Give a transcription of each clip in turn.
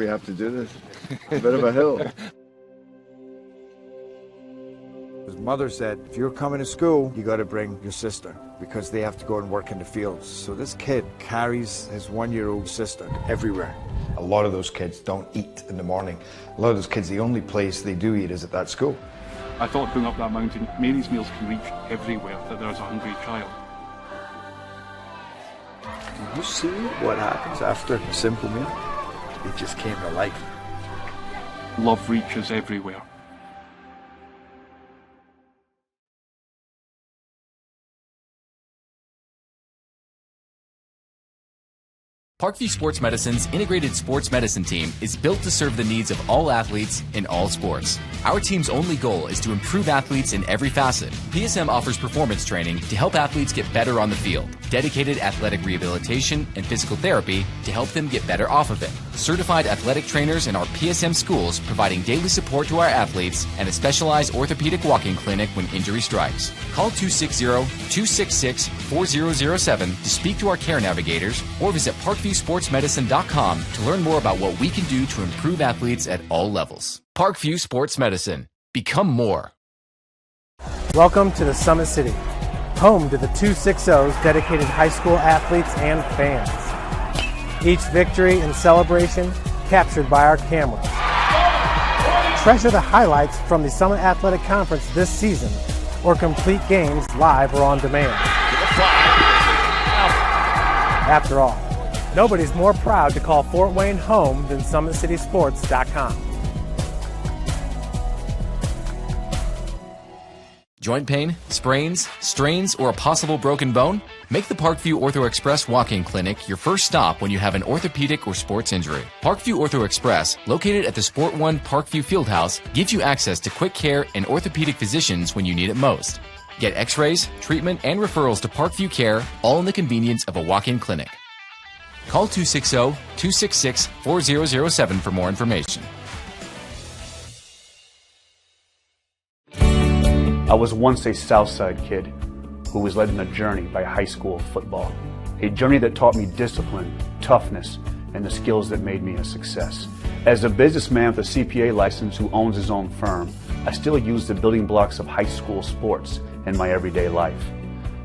we have to do this. It's a bit of a hill. His mother said, if you're coming to school, you got to bring your sister because they have to go and work in the fields. So this kid carries his 1-year-old sister everywhere. A lot of those kids don't eat in the morning. A lot of those kids, the only place they do eat is at that school. I thought going up that mountain, Mary's meals can reach everywhere that there's a hungry child. You see what happens after a simple meal? It just came to life. Love reaches everywhere. Parkview Sports Medicine's integrated sports medicine team is built to serve the needs of all athletes in all sports. Our team's only goal is to improve athletes in every facet. PSM offers performance training to help athletes get better on the field, dedicated athletic rehabilitation and physical therapy to help them get better off of it, certified athletic trainers in our PSM schools providing daily support to our athletes, and a specialized orthopedic walk-in clinic when injury strikes. Call 260-266-4007 to speak to our care navigators or visit ParkviewSportsMedicine.com to learn more about what we can do to improve athletes at all levels. Parkview Sports Medicine. Become more. Welcome to the Summit City, home to the 260's dedicated high school athletes and fans. Each victory and celebration captured by our cameras. Treasure the highlights from the Summit Athletic Conference this season or complete games live or on demand. After all, nobody's more proud to call Fort Wayne home than SummitCitySports.com. Joint pain, sprains, strains, or a possible broken bone? Make the Parkview Ortho Express walk-in clinic your first stop when you have an orthopedic or sports injury. Parkview Ortho Express, located at the Sport One Parkview Fieldhouse, gives you access to quick care and orthopedic physicians when you need it most. Get x-rays, treatment, and referrals to Parkview Care, all in the convenience of a walk-in clinic. Call 260-266-4007 for more information. I was once a Southside kid who was led on a journey by high school football. A journey that taught me discipline, toughness, and the skills that made me a success. As a businessman with a CPA license who owns his own firm, I still use the building blocks of high school sports in my everyday life.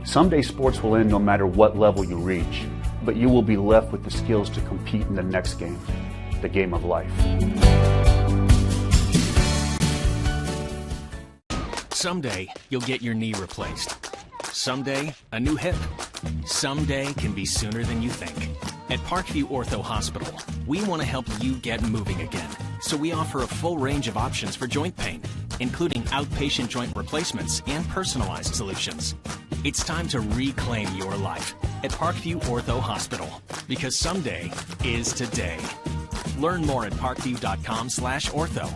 Someday sports will end no matter what level you reach, but you will be left with the skills to compete in the next game, the game of life. Someday, you'll get your knee replaced. Someday, a new hip. Someday can be sooner than you think. At Parkview Ortho Hospital, we want to help you get moving again. So we offer a full range of options for joint pain, including outpatient joint replacements and personalized solutions. It's time to reclaim your life at Parkview Ortho Hospital, because someday is today. Learn more at parkview.com/ortho.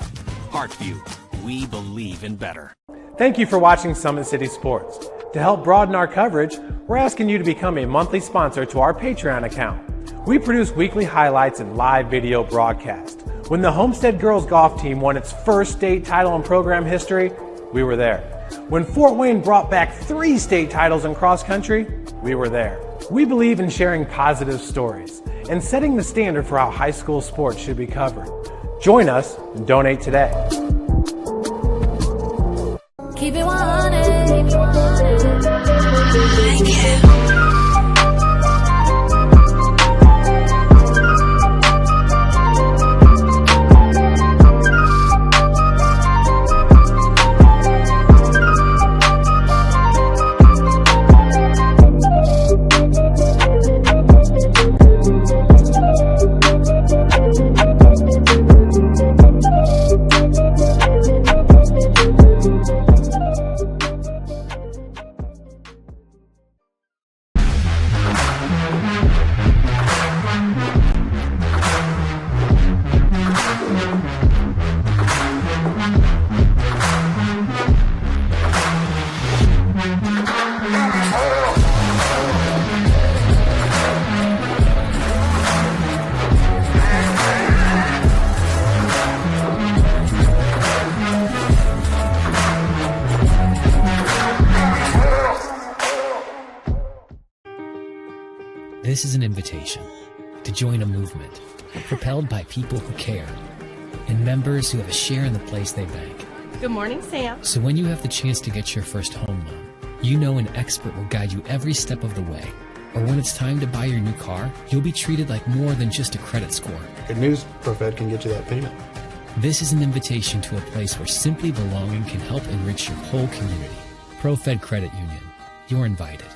Parkview, we believe in better. Thank you for watching Summit City Sports. To help broaden our coverage, we're asking you to become a monthly sponsor to our Patreon account. We produce weekly highlights and live video broadcasts. When the Homestead girls golf team won its first state title in program history, we were there. When Fort Wayne brought back 3 state titles in cross country, we were there. We believe in sharing positive stories and setting the standard for how high school sports should be covered. Join us and donate today. Keep it 100. Thank you. This is an invitation to join a movement propelled by people who care and members who have a share in the place they bank. Good morning, Sam. So when you have the chance to get your first home loan, you know an expert will guide you every step of the way. Or when it's time to buy your new car, you'll be treated like more than just a credit score. Good news, ProFed can get you that payment. This is an invitation to a place where simply belonging can help enrich your whole community. ProFed Credit Union. You're invited.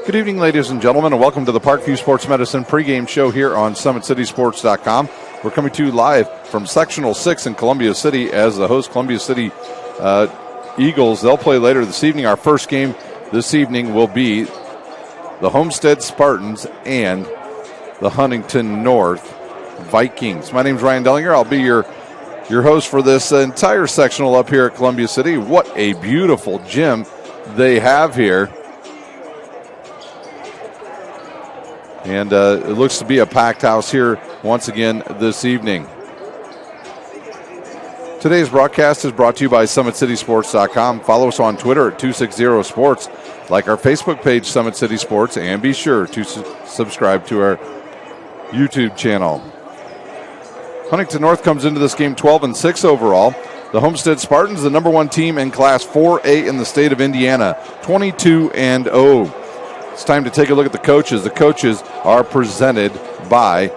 Good evening, ladies and gentlemen, and welcome to the Parkview Sports Medicine pregame show here on SummitCitySports.com. We're coming to you live from Sectional 6 in Columbia City as the host Columbia City Eagles. They'll play later this evening. Our first game this evening will be the Homestead Spartans and the Huntington North Vikings. My name's Ryan Dellinger. I'll be your host for this entire sectional up here at Columbia City. What a beautiful gym they have here. And it looks to be a packed house here once again this evening. Today's broadcast is brought to you by SummitCitySports.com. Follow us on Twitter at 260sports. Like our Facebook page, Summit City Sports, and be sure to subscribe to our YouTube channel. Huntington North comes into this game 12-6 overall. The Homestead Spartans, the number one team in Class 4A in the state of Indiana, 22-0. It's time to take a look at the coaches. The coaches are presented by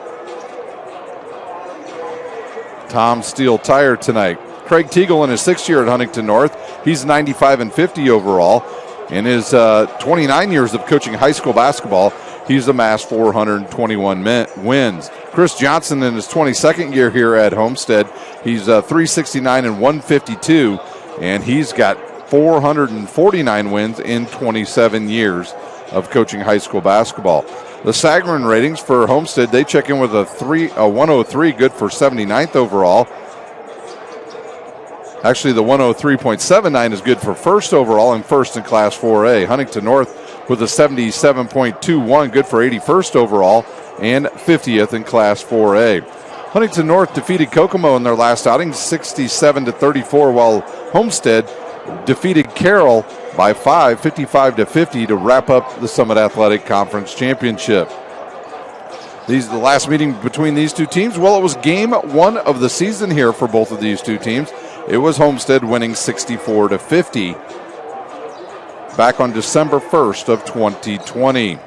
Tom Steele Tire tonight. Craig Teagle in his sixth year at Huntington North. He's 95-50 overall. In his 29 years of coaching high school basketball, he's amassed 421 wins. Chris Johnson in his 22nd year here at Homestead, he's 369 and 152, and he's got 449 wins in 27 years of coaching high school basketball. The Sagarin ratings for Homestead, they check in with a 103, good for 79th overall. Actually, the 103.79 is good for first overall and first in Class 4A. Huntington North with a 77.21, good for 81st overall and 50th in Class 4A. Huntington North defeated Kokomo in their last outing, 67-34, while Homestead defeated Carroll by 5, 55-50, to wrap up the Summit Athletic Conference Championship. The last meeting between these two teams, well, it was game one of the season here for both of these two teams. It was Homestead winning 64-50 back on December 1st of 2020.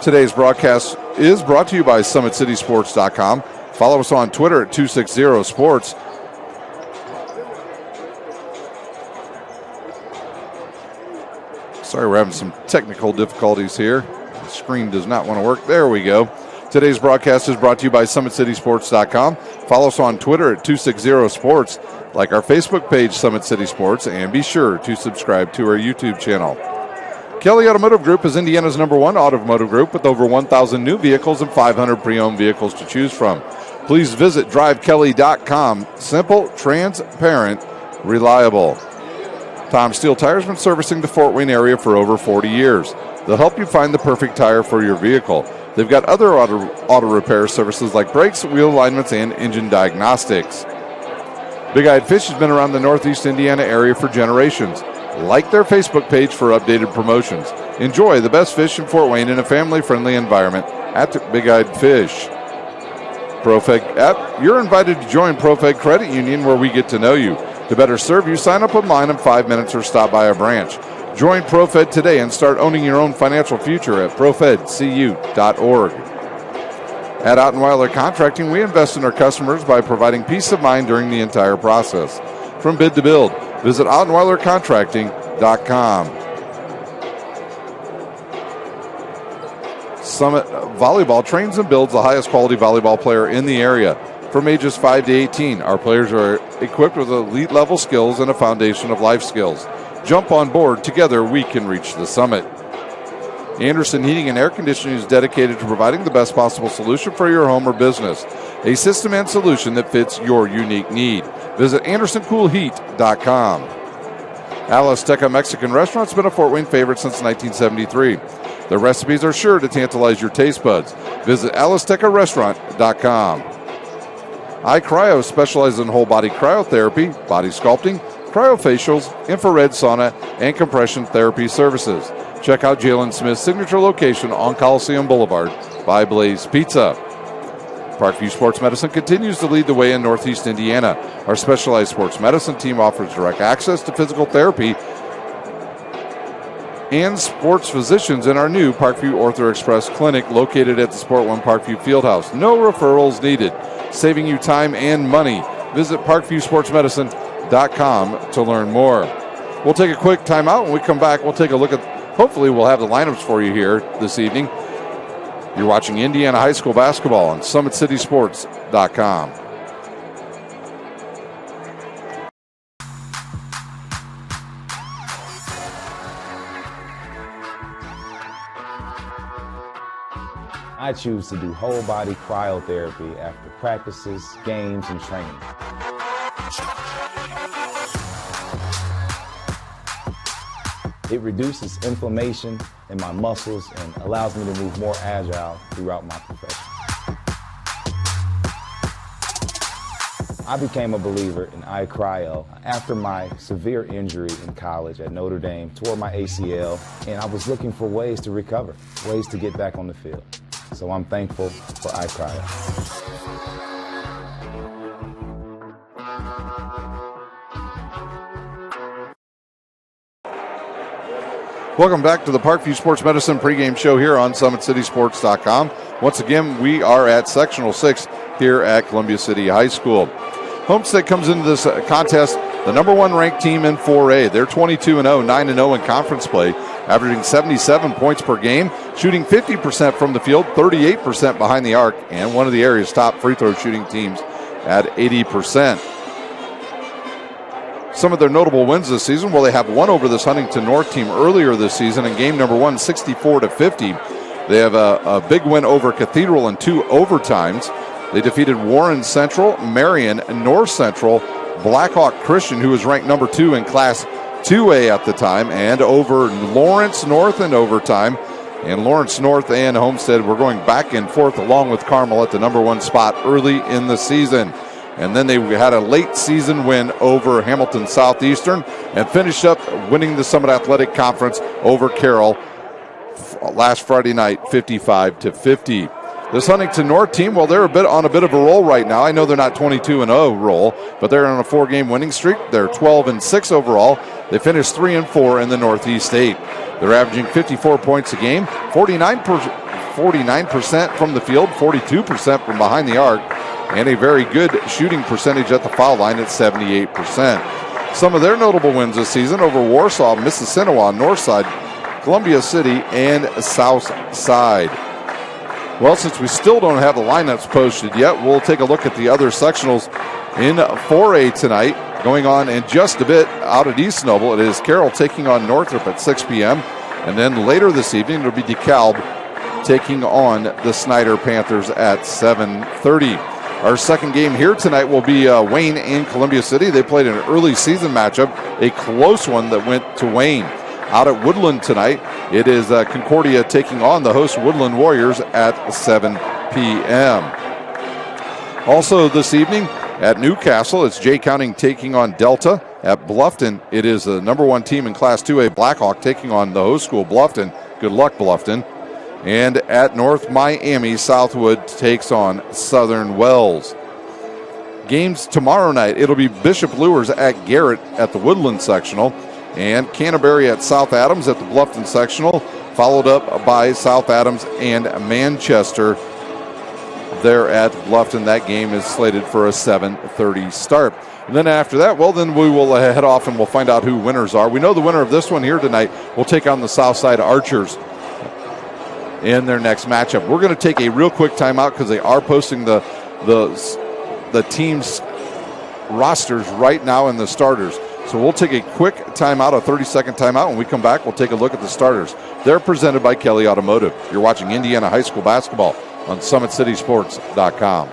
Today's broadcast is brought to you by SummitCitySports.com. Follow us on Twitter at 260sports. Sorry, we're having some technical difficulties here. The screen does not want to work. There we go. Today's broadcast is brought to you by SummitCitySports.com. Follow us on Twitter at 260sports. Like our Facebook page, Summit City Sports, and be sure to subscribe to our YouTube channel. Kelly Automotive Group is Indiana's number one automotive group with over 1,000 new vehicles and 500 pre-owned vehicles to choose from. Please visit drivekelly.com. Simple, transparent, reliable. Tom Steele Tire has been servicing the Fort Wayne area for over 40 years. They'll help you find the perfect tire for your vehicle. They've got other auto repair services like brakes, wheel alignments, and engine diagnostics. Big Eyed Fish has been around the Northeast Indiana area for generations. Like their Facebook page for updated promotions. Enjoy the best fish in Fort Wayne in a family-friendly environment at Big Eyed Fish. ProFed app, you're invited to join ProFed Credit Union, where we get to know you. To better serve you, sign up online in 5 minutes or stop by a branch. Join ProFed today and start owning your own financial future at profedcu.org. At Ottenweiler Contracting, we invest in our customers by providing peace of mind during the entire process. From bid to build, visit OttenweilerContracting.com. Summit Volleyball trains and builds the highest quality volleyball player in the area. From ages 5 to 18, our players are equipped with elite level skills and a foundation of life skills. Jump on board. Together we can reach the summit. Anderson Heating and Air Conditioning is dedicated to providing the best possible solution for your home or business. A system and solution that fits your unique need. Visit AndersonCoolHeat.com. Alisteca Mexican Restaurant's been a Fort Wayne favorite since 1973. Their recipes are sure to tantalize your taste buds. Visit AlistecaRestaurant.com. iCryo specializes in whole body cryotherapy, body sculpting, cryofacials, infrared sauna, and compression therapy services. Check out Jalen Smith's signature location on Coliseum Boulevard by Blaze Pizza. Parkview Sports Medicine continues to lead the way in Northeast Indiana. Our specialized sports medicine team offers direct access to physical therapy and sports physicians in our new Parkview Ortho Express clinic located at the Sport One Parkview Fieldhouse. No referrals needed, saving you time and money. Visit ParkviewSportsMedicine.com to learn more. We'll take a quick timeout. When we come back, we'll take a look at, hopefully we'll have the lineups for you here this evening. You're watching Indiana High School basketball on SummitCitySports.com. I choose to do whole body cryotherapy after practices, games, and training. It reduces inflammation in my muscles and allows me to move more agile throughout my profession. I became a believer in iCryo after my severe injury in college at Notre Dame, tore my ACL, and I was looking for ways to recover, ways to get back on the field. So I'm thankful for iCryo. Welcome back to the Parkview Sports Medicine pregame show here on SummitCitySports.com. Once again, we are at Sectional 6 here at Columbia City High School. Homestead comes into this contest the number one ranked team in 4A. They're 22-0, 9-0 in conference play, averaging 77 points per game, shooting 50% from the field, 38% behind the arc, and one of the area's top free throw shooting teams at 80%. Some of their notable wins this season, well, they have won over this Huntington North team earlier this season in game number 1, 64-50. They have a big win over Cathedral in 2 overtimes. They defeated Warren Central, Marion, North Central, Blackhawk Christian, who was ranked number 2 in Class 2A at the time, and over Lawrence North in overtime. And Lawrence North and Homestead were going back and forth along with Carmel at the number 1 spot early in the season. And then they had a late season win over Hamilton Southeastern and finished up winning the Summit Athletic Conference over Carroll last Friday night, 55-50. This Huntington North team, well, they're on a bit of a roll right now. I know they're not 22-0 roll, but they're on a 4-game winning streak. They're 12-6 overall. They finished 3-4 in the Northeast 8. They're averaging 54 points a game, 49% from the field, 42% from behind the arc, and a very good shooting percentage at the foul line at 78%. Some of their notable wins this season over Warsaw, Mississinawa, Northside, Columbia City, and South Side. Well, since we still don't have the lineups posted yet, we'll take a look at the other sectionals in 4A tonight. Going on in just a bit out at East Noble, it is Carroll taking on Northrop at 6 p.m. And then later this evening, it'll be DeKalb taking on the Snyder Panthers at 7:30. Our second game here tonight will be Wayne and Columbia City. They played an early season matchup, a close one that went to Wayne. Out at Woodland tonight, it is Concordia taking on the host Woodland Warriors at 7 p.m. Also this evening at Newcastle, it's Jay County taking on Delta. At Bluffton, it is the number 1 team in Class 2A, Blackhawk, taking on the host school, Bluffton. Good luck, Bluffton. And at North Miami, Southwood takes on Southern Wells. Games tomorrow night, it'll be Bishop Lures at Garrett at the Woodland Sectional, and Canterbury at South Adams at the Bluffton Sectional, followed up by South Adams and Manchester there at Bluffton. That game is slated for a 7:30 start. And then after that, well, then we will head off and we'll find out who winners are. We know the winner of this one here tonight will take on the Southside Archers in their next matchup. We're going to take a real quick timeout because they are posting the team's rosters right now in the starters. So we'll take a quick timeout, a 30-second timeout. When we come back, we'll take a look at the starters. They're presented by Kelly Automotive. You're watching Indiana High School basketball on SummitCitySports.com.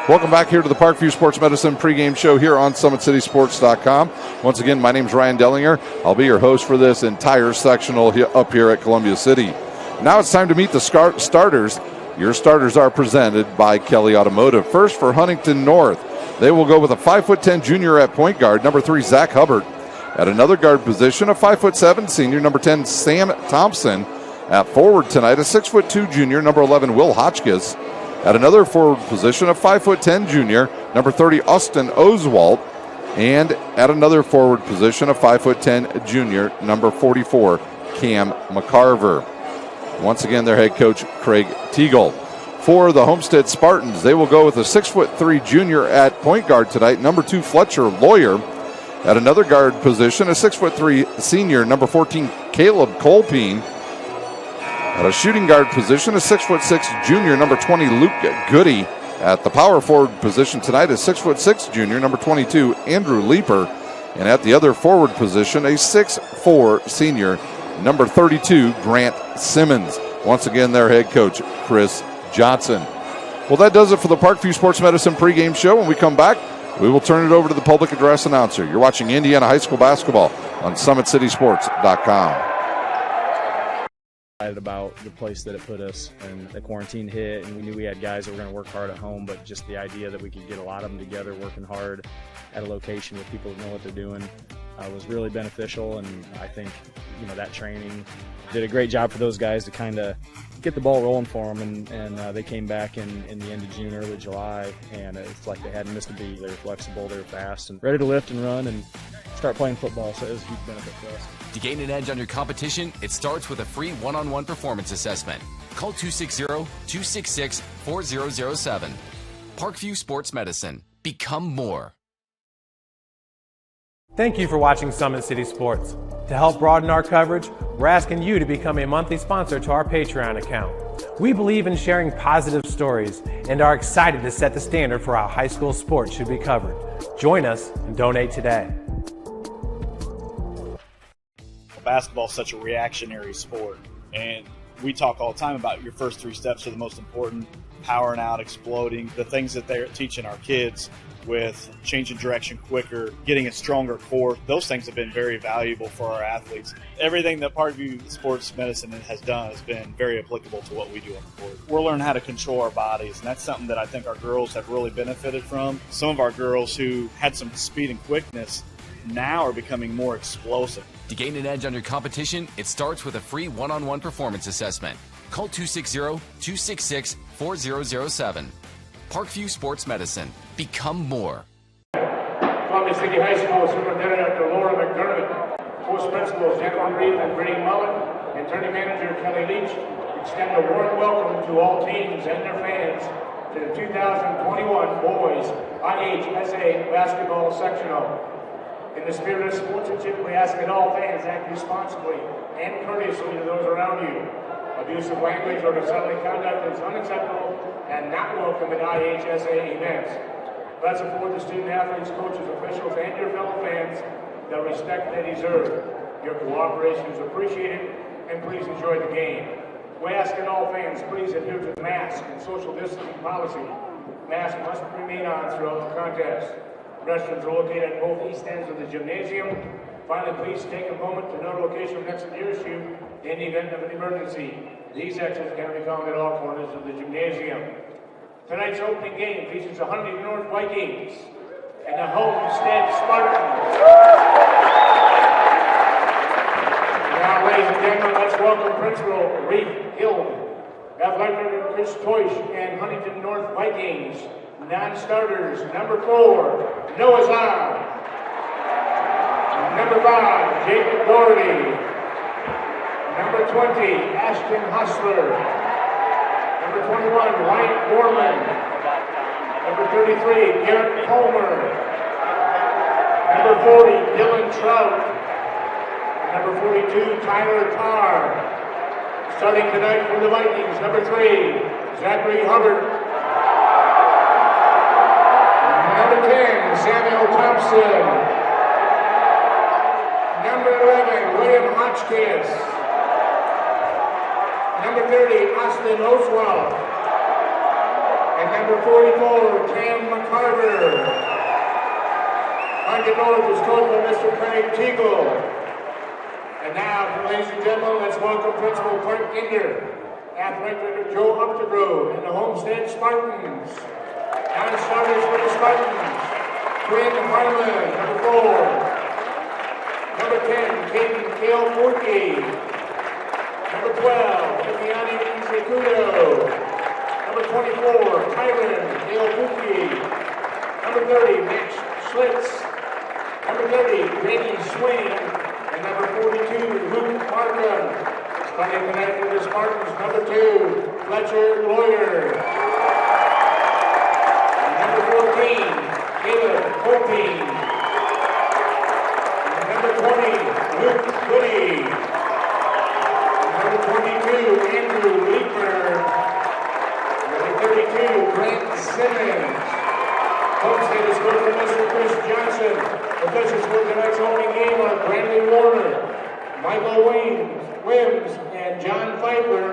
Welcome back here to the Parkview Sports Medicine pregame show here on SummitCitySports.com. Once again, my name is Ryan Dellinger. I'll be your host for this entire sectional up here at Columbia City. Now it's time to meet the starters. Your starters are presented by Kelly Automotive. First for Huntington North, they will go with a 5'10" junior at point guard, number 3, Zach Hubbard. At another guard position, a 5'7" senior, number 10, Sam Thompson. At forward tonight, a 6'2" junior, number 11, Will Hotchkiss. At another forward position, a 5'10" junior, number 30, Austin Oswalt. And at another forward position, a 5'10" junior, number 44, Cam McCarver. Once again, their head coach, Craig Teagle. For the Homestead Spartans, they will go with a 6'3" junior at point guard tonight, number 2, Fletcher Lawyer. At another guard position, a 6'3" senior, number 14, Caleb Colpine. At a shooting guard position, a 6'6" junior, number 20, Luke Goody. At the power forward position tonight, a 6'6" junior, number 22, Andrew Leeper. And at the other forward position, a 6'4" senior, number 32, Grant Simmons. Once again, their head coach, Chris Johnson. Well, that does it for the Parkview Sports Medicine pregame show. When we come back, we will turn it over to the public address announcer. You're watching Indiana High School basketball on SummitCitySports.com. About the place that it put us, and the quarantine hit, and we knew we had guys that were going to work hard at home, but just the idea that we could get a lot of them together working hard at a location with people that know what they're doing was really beneficial. And I think that training did a great job for those guys to kind of get the ball rolling for them, and they came back in the end of June, early July, and it's like they hadn't missed a beat. They were flexible, they were fast, and ready to lift and run and start playing football, so it was a huge benefit for us. To gain an edge on your competition, it starts with a free one-on-one performance assessment. Call 260-266-4007. Parkview Sports Medicine. Become more. Thank you for watching Summit City Sports. To help broaden our coverage, we're asking you to become a monthly sponsor to our Patreon account. We believe in sharing positive stories and are excited to set the standard for how high school sports should be covered. Join us and donate today. Basketball is such a reactionary sport, and we talk all the time about your first 3 steps are the most important: powering out, exploding, the things that they're teaching our kids with changing direction quicker, getting a stronger core. Those things have been very valuable for our athletes. Everything that Parkview Sports Medicine has done has been very applicable to what we do on the court. We're learning how to control our bodies, and that's something that I think our girls have really benefited from. Some of our girls who had some speed and quickness now are becoming more explosive. To gain an edge on your competition, it starts with a free one-on-one performance assessment. Call 260-266-4007. Parkview Sports Medicine. Become more. Columbia City High School Superintendent Dr. Laura McDermott, Post Principals Jacqueline Reed and Brittany Mullen, and Attorney Manager Kelly Leach extend a warm welcome to all teams and their fans to the 2021 Boys IHSA Basketball Sectional. In the spirit of sportsmanship, we ask that all fans act responsibly and courteously to those around you. Abusive language or disorderly conduct is unacceptable and not welcome at IHSA events. Let's afford the student athletes, coaches, officials, and your fellow fans the respect they deserve. Your cooperation is appreciated, and please enjoy the game. We ask that all fans please adhere to the mask and social distancing policy. Mask must remain on throughout the contest. Restrooms are located at both east ends of the gymnasium. Finally, please take a moment to note a location next nearest you in the event of an emergency. These exits can be found at all corners of the gymnasium. Tonight's opening game features the Huntington North Vikings and the Homestead Spartans. Now, ladies and gentlemen, let's welcome Principal Reef Hill, Athletic Director Chris Toish, and Huntington North Vikings. Non-starters, number 4, Noah Zahn. Number 5, Jacob Doherty. Number 20, Ashton Hustler. Number 21, Wyatt Gorman. Number 33, Garrett Palmer. Number 40, Dylan Trout. Number 42, Tyler Carr. Starting tonight for the Vikings, number 3, Zachary Hubbard. Number 10, Samuel Thompson. Number 11, William Hotchkiss. Number 30, Austin Oswald. And number 44, Cam McCarver. Huntington North is coached by Mr. Craig Teagle. And now, ladies and gentlemen, let's welcome Principal Clark Ginder, Athletic Director Joe Updegrove, and the Homestead Spartans. Non-starters for the Spartans. Quinn Harlan, number 4. Number 10, Caden Kale Forkey. Number 12, Viviani Nzekudo. Number 24, Tyron Kale Forkey. Number 30, Max Schlitz. Number 30, Brady Swain. And number 42, Luke Markham. Starting tonight for the Spartans, number 2, Fletcher Lawyer. And number 14, Caleb Colpine. And number 20, Luke Goody. And number 22, Andrew Leeper. Number 32, Grant Simmons. Homestead is good for Mr. Chris Johnson. Officials for tonight's opening game are Brandon Warner, Michael Wims, and John Pfeiffer.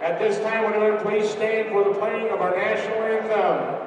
At this time, would everyone please stand for the playing of our national anthem.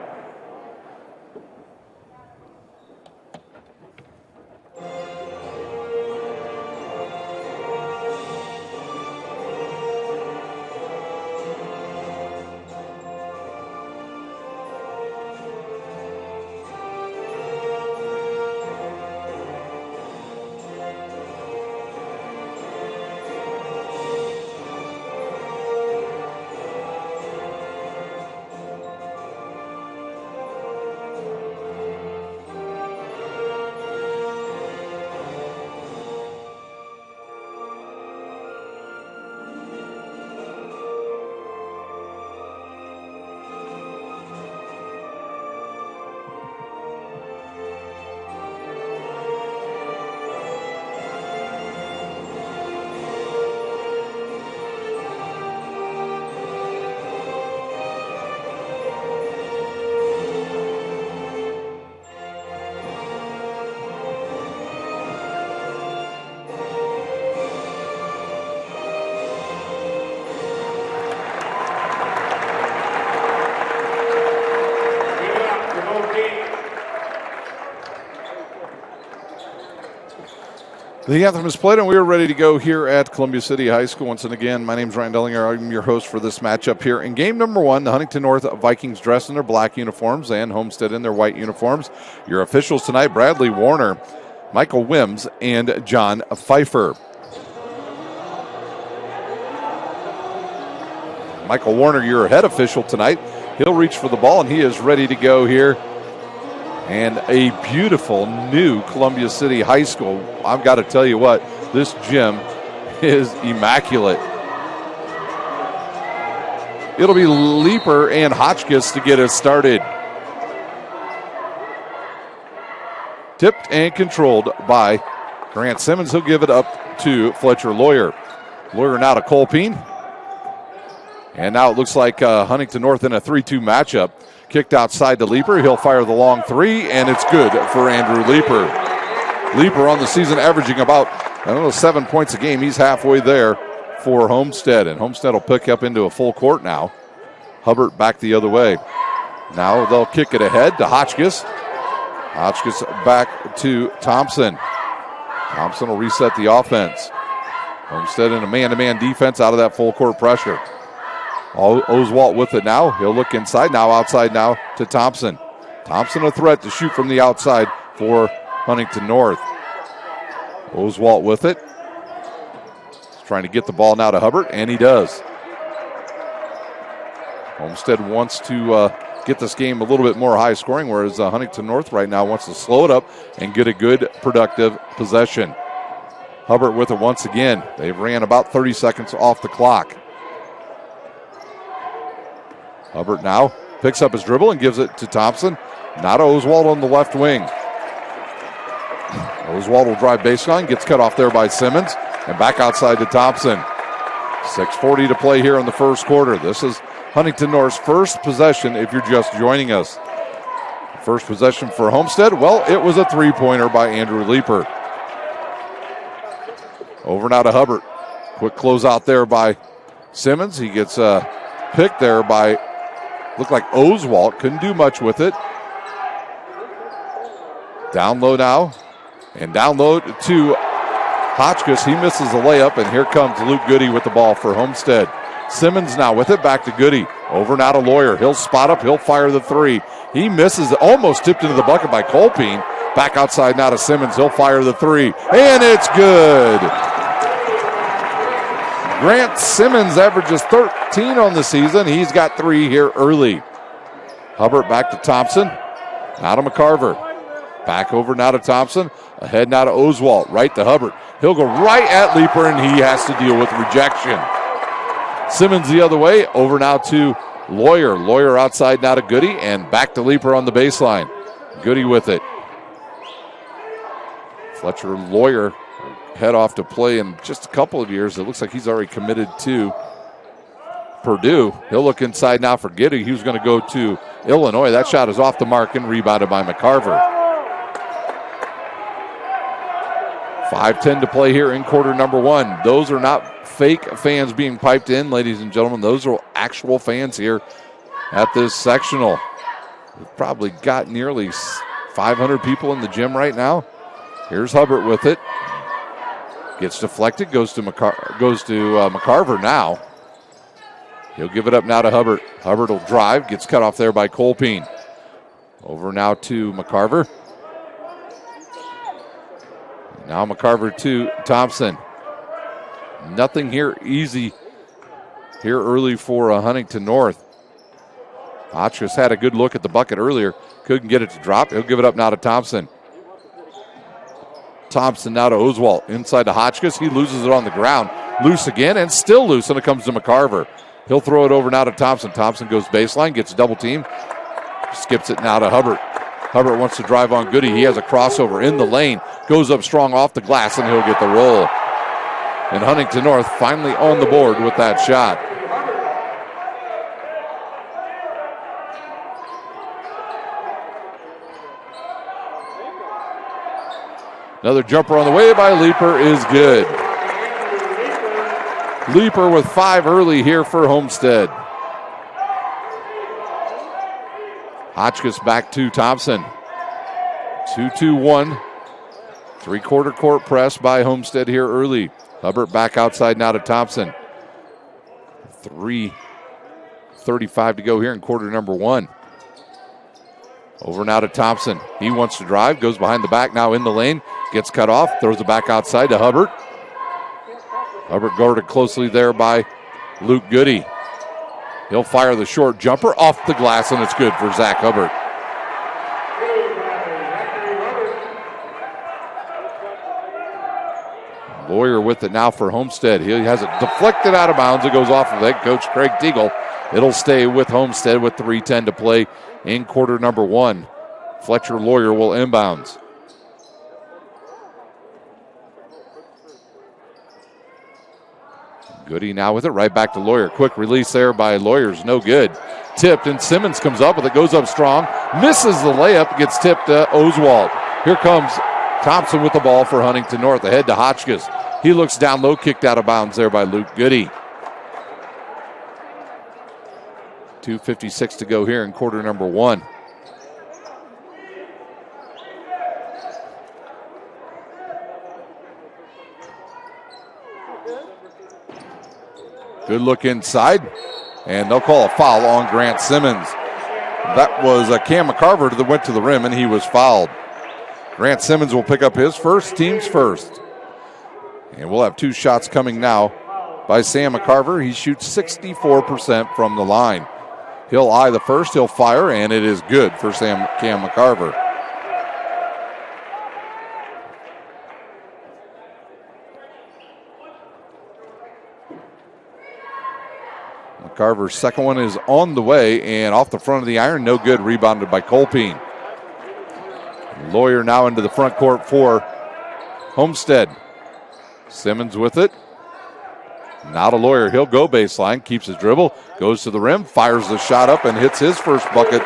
The anthem is played, and we are ready to go here at Columbia City High School. Once and again, my name is Ryan Dellinger. I'm your host for this matchup here. In game number 1, the Huntington North Vikings dressed in their black uniforms and Homestead in their white uniforms. Your officials tonight, Bradley Warner, Michael Wims, and John Pfeiffer. Michael Warner, your head official tonight. He'll reach for the ball, and he is ready to go here. And a beautiful new Columbia City High School. I've got to tell you what, this gym is immaculate. It'll be Leeper and Hotchkiss to get us started. Tipped and controlled by Grant Simmons. He'll give it up to Fletcher Lawyer. Lawyer now to Colpine. And now it looks like Huntington North in a 3-2 matchup. Kicked outside to Leeper. He'll fire the long 3, and it's good for Andrew Leeper. Leeper on the season averaging about, 7 points a game. He's halfway there for Homestead, and Homestead will pick up into a full court now. Hubbard back the other way. Now they'll kick it ahead to Hotchkiss. Hotchkiss back to Thompson. Thompson will reset the offense. Homestead in a man-to-man defense out of that full court pressure. Oswalt with it now. He'll look inside now, outside now to Thompson. Thompson a threat to shoot from the outside for Huntington North. Oswalt with it. He's trying to get the ball now to Hubbard, and he does. Homestead wants to get this game a little bit more high scoring, whereas Huntington North right now wants to slow it up and get a good, productive possession. Hubbard with it once again. They've ran about 30 seconds off the clock. Hubbard now picks up his dribble and gives it to Thompson. Now to Oswald on the left wing. Oswald will drive baseline, gets cut off there by Simmons, and back outside to Thompson. 6:40 to play here in the first quarter. This is Huntington North's first possession if you're just joining us. First possession for Homestead, well, it was a three-pointer by Andrew Leeper. Over now to Hubbard. Quick closeout there by Simmons. He gets picked there by Looked like Oswalt couldn't do much with it. Down low now. And down low to Hotchkiss. He misses the layup, and here comes Luke Goody with the ball for Homestead. Simmons now with it, back to Goody. Over now to Lawyer. He'll spot up, he'll fire the three. He misses, almost tipped into the bucket by Colpine. Back outside now to Simmons. He'll fire the three, and it's good. Grant Simmons averages 13 on the season. He's got 3 here early. Hubbard back to Thompson. Now to McCarver. Back over now to Thompson. Ahead now to Oswalt. Right to Hubbard. He'll go right at Leeper, and he has to deal with rejection. Simmons the other way. Over now to Lawyer. Lawyer outside now to Goody, and back to Leeper on the baseline. Goody with it. Fletcher Lawyer head off to play in just a couple of years. It looks like he's already committed to Purdue. He'll look inside now for Goody. He was going to go to Illinois. That shot is off the mark and rebounded by McCarver. 5:10 to play here in quarter number 1. Those are not fake fans being piped in, ladies and gentlemen. Those are actual fans here at this sectional. We've probably got nearly 500 people in the gym right now. Here's Hubbard with it. Gets deflected, goes to McCarver now. He'll give it up now to Hubbard. Hubbard will drive, gets cut off there by Colpine. Over now to McCarver. Now McCarver to Thompson. Nothing here easy here early for Huntington North. Hotchkiss had a good look at the bucket earlier. Couldn't get it to drop. He'll give it up now to Thompson. Thompson now to Oswalt. Inside to Hotchkiss. He loses it on the ground. Loose again and still loose, and it comes to McCarver. He'll throw it over now to Thompson. Thompson goes baseline, gets double team. Skips it now to Hubbard. Hubbard wants to drive on Goody. He has a crossover in the lane. Goes up strong off the glass, and he'll get the roll. And Huntington North finally on the board with that shot. Another jumper on the way by Leeper is good. Leeper with 5 early here for Homestead. Hotchkiss back to Thompson. 2-2-1. 3-quarter court press by Homestead here early. Hubbard back outside now to Thompson. 3:35 to go here in quarter number 1. Over now to Thompson. He wants to drive, goes behind the back, now in the lane, gets cut off, throws it back outside to Hubbard. Hubbard guarded closely there by Luke Goody. He'll fire the short jumper off the glass, and it's good for Zach Hubbard. Lawyer with it now for Homestead. He has it deflected out of bounds. It goes off of head coach Craig Teagle. It'll stay with Homestead with 3:10 to play in quarter number 1. Fletcher Lawyer will inbounds. Goody now with it, right back to Lawyer. Quick release there by Lawyer's no good. Tipped, and Simmons comes up with it, goes up strong, misses the layup, gets tipped to Oswalt. Here comes Thompson with the ball for Huntington North, ahead to Hotchkiss. He looks down low, kicked out of bounds there by Luke Goody. 2:56 to go here in quarter number 1. Good look inside, and they'll call a foul on Grant Simmons. That was Cam McCarver that went to the rim, and he was fouled. Grant Simmons will pick up his first, team's first. And we'll have 2 shots coming now by Sam McCarver. He shoots 64% from the line. He'll eye the first, he'll fire, and it is good for Cam McCarver. McCarver's second one is on the way, and off the front of the iron, no good, rebounded by Colpine. Lawyer now into the front court for Homestead. Simmons with it. Now to Lawyer. He'll go baseline, keeps his dribble, goes to the rim, fires the shot up, and hits his first bucket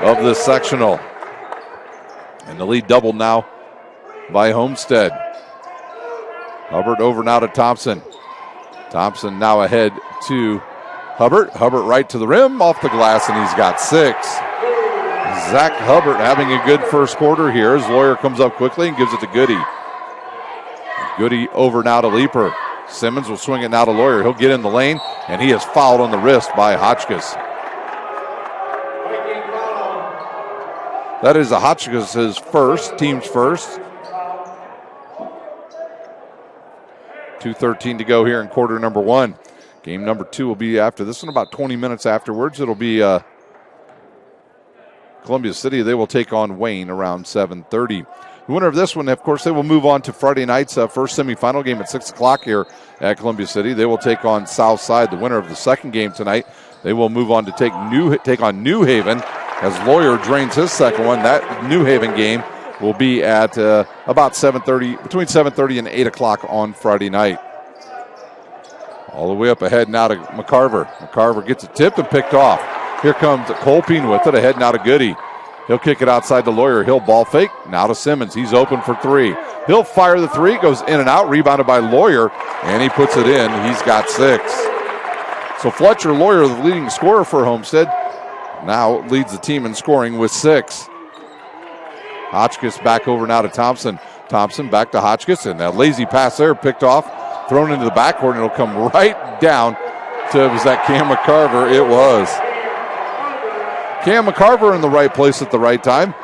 of the sectional. And the lead doubled now by Homestead. Hubbard over now to Thompson. Thompson now ahead to Hubbard right to the rim, off the glass, and he's got 6. Zach Hubbard having a good first quarter here as Lawyer comes up quickly and gives it to Goody. Goody over now to Leeper. Simmons will swing it now to Lawyer. He'll get in the lane, and he is fouled on the wrist by Hotchkiss. That is Hotchkiss' team's first. 2:13 to go here in quarter number 1. Game number 2 will be after this one, about 20 minutes afterwards. It'll be Columbia City. They will take on Wayne around 7:30. The winner of this one, of course, they will move on to Friday night's first semifinal game at 6 o'clock here at Columbia City. They will take on Southside. The winner of the second game tonight, they will move on to take on New Haven as Lawyer drains his second one. That New Haven game will be at about 7:30, between 7:30 and 8 o'clock on Friday night. All the way up ahead now to McCarver. McCarver gets it tipped and picked off. Here comes Colpine with it, ahead now to Goody. He'll kick it outside to Lawyer. He'll ball fake. Now to Simmons. He's open for 3. He'll fire the 3. Goes in and out. Rebounded by Lawyer. And he puts it in. He's got 6. So Fletcher Lawyer, the leading scorer for Homestead, now leads the team in scoring with 6. Hotchkiss back over now to Thompson. Thompson back to Hotchkiss. And that lazy pass there picked off. Thrown into the backcourt. And it'll come right down to, was that Cam McCarver? It was. Cam McCarver in the right place at the right time.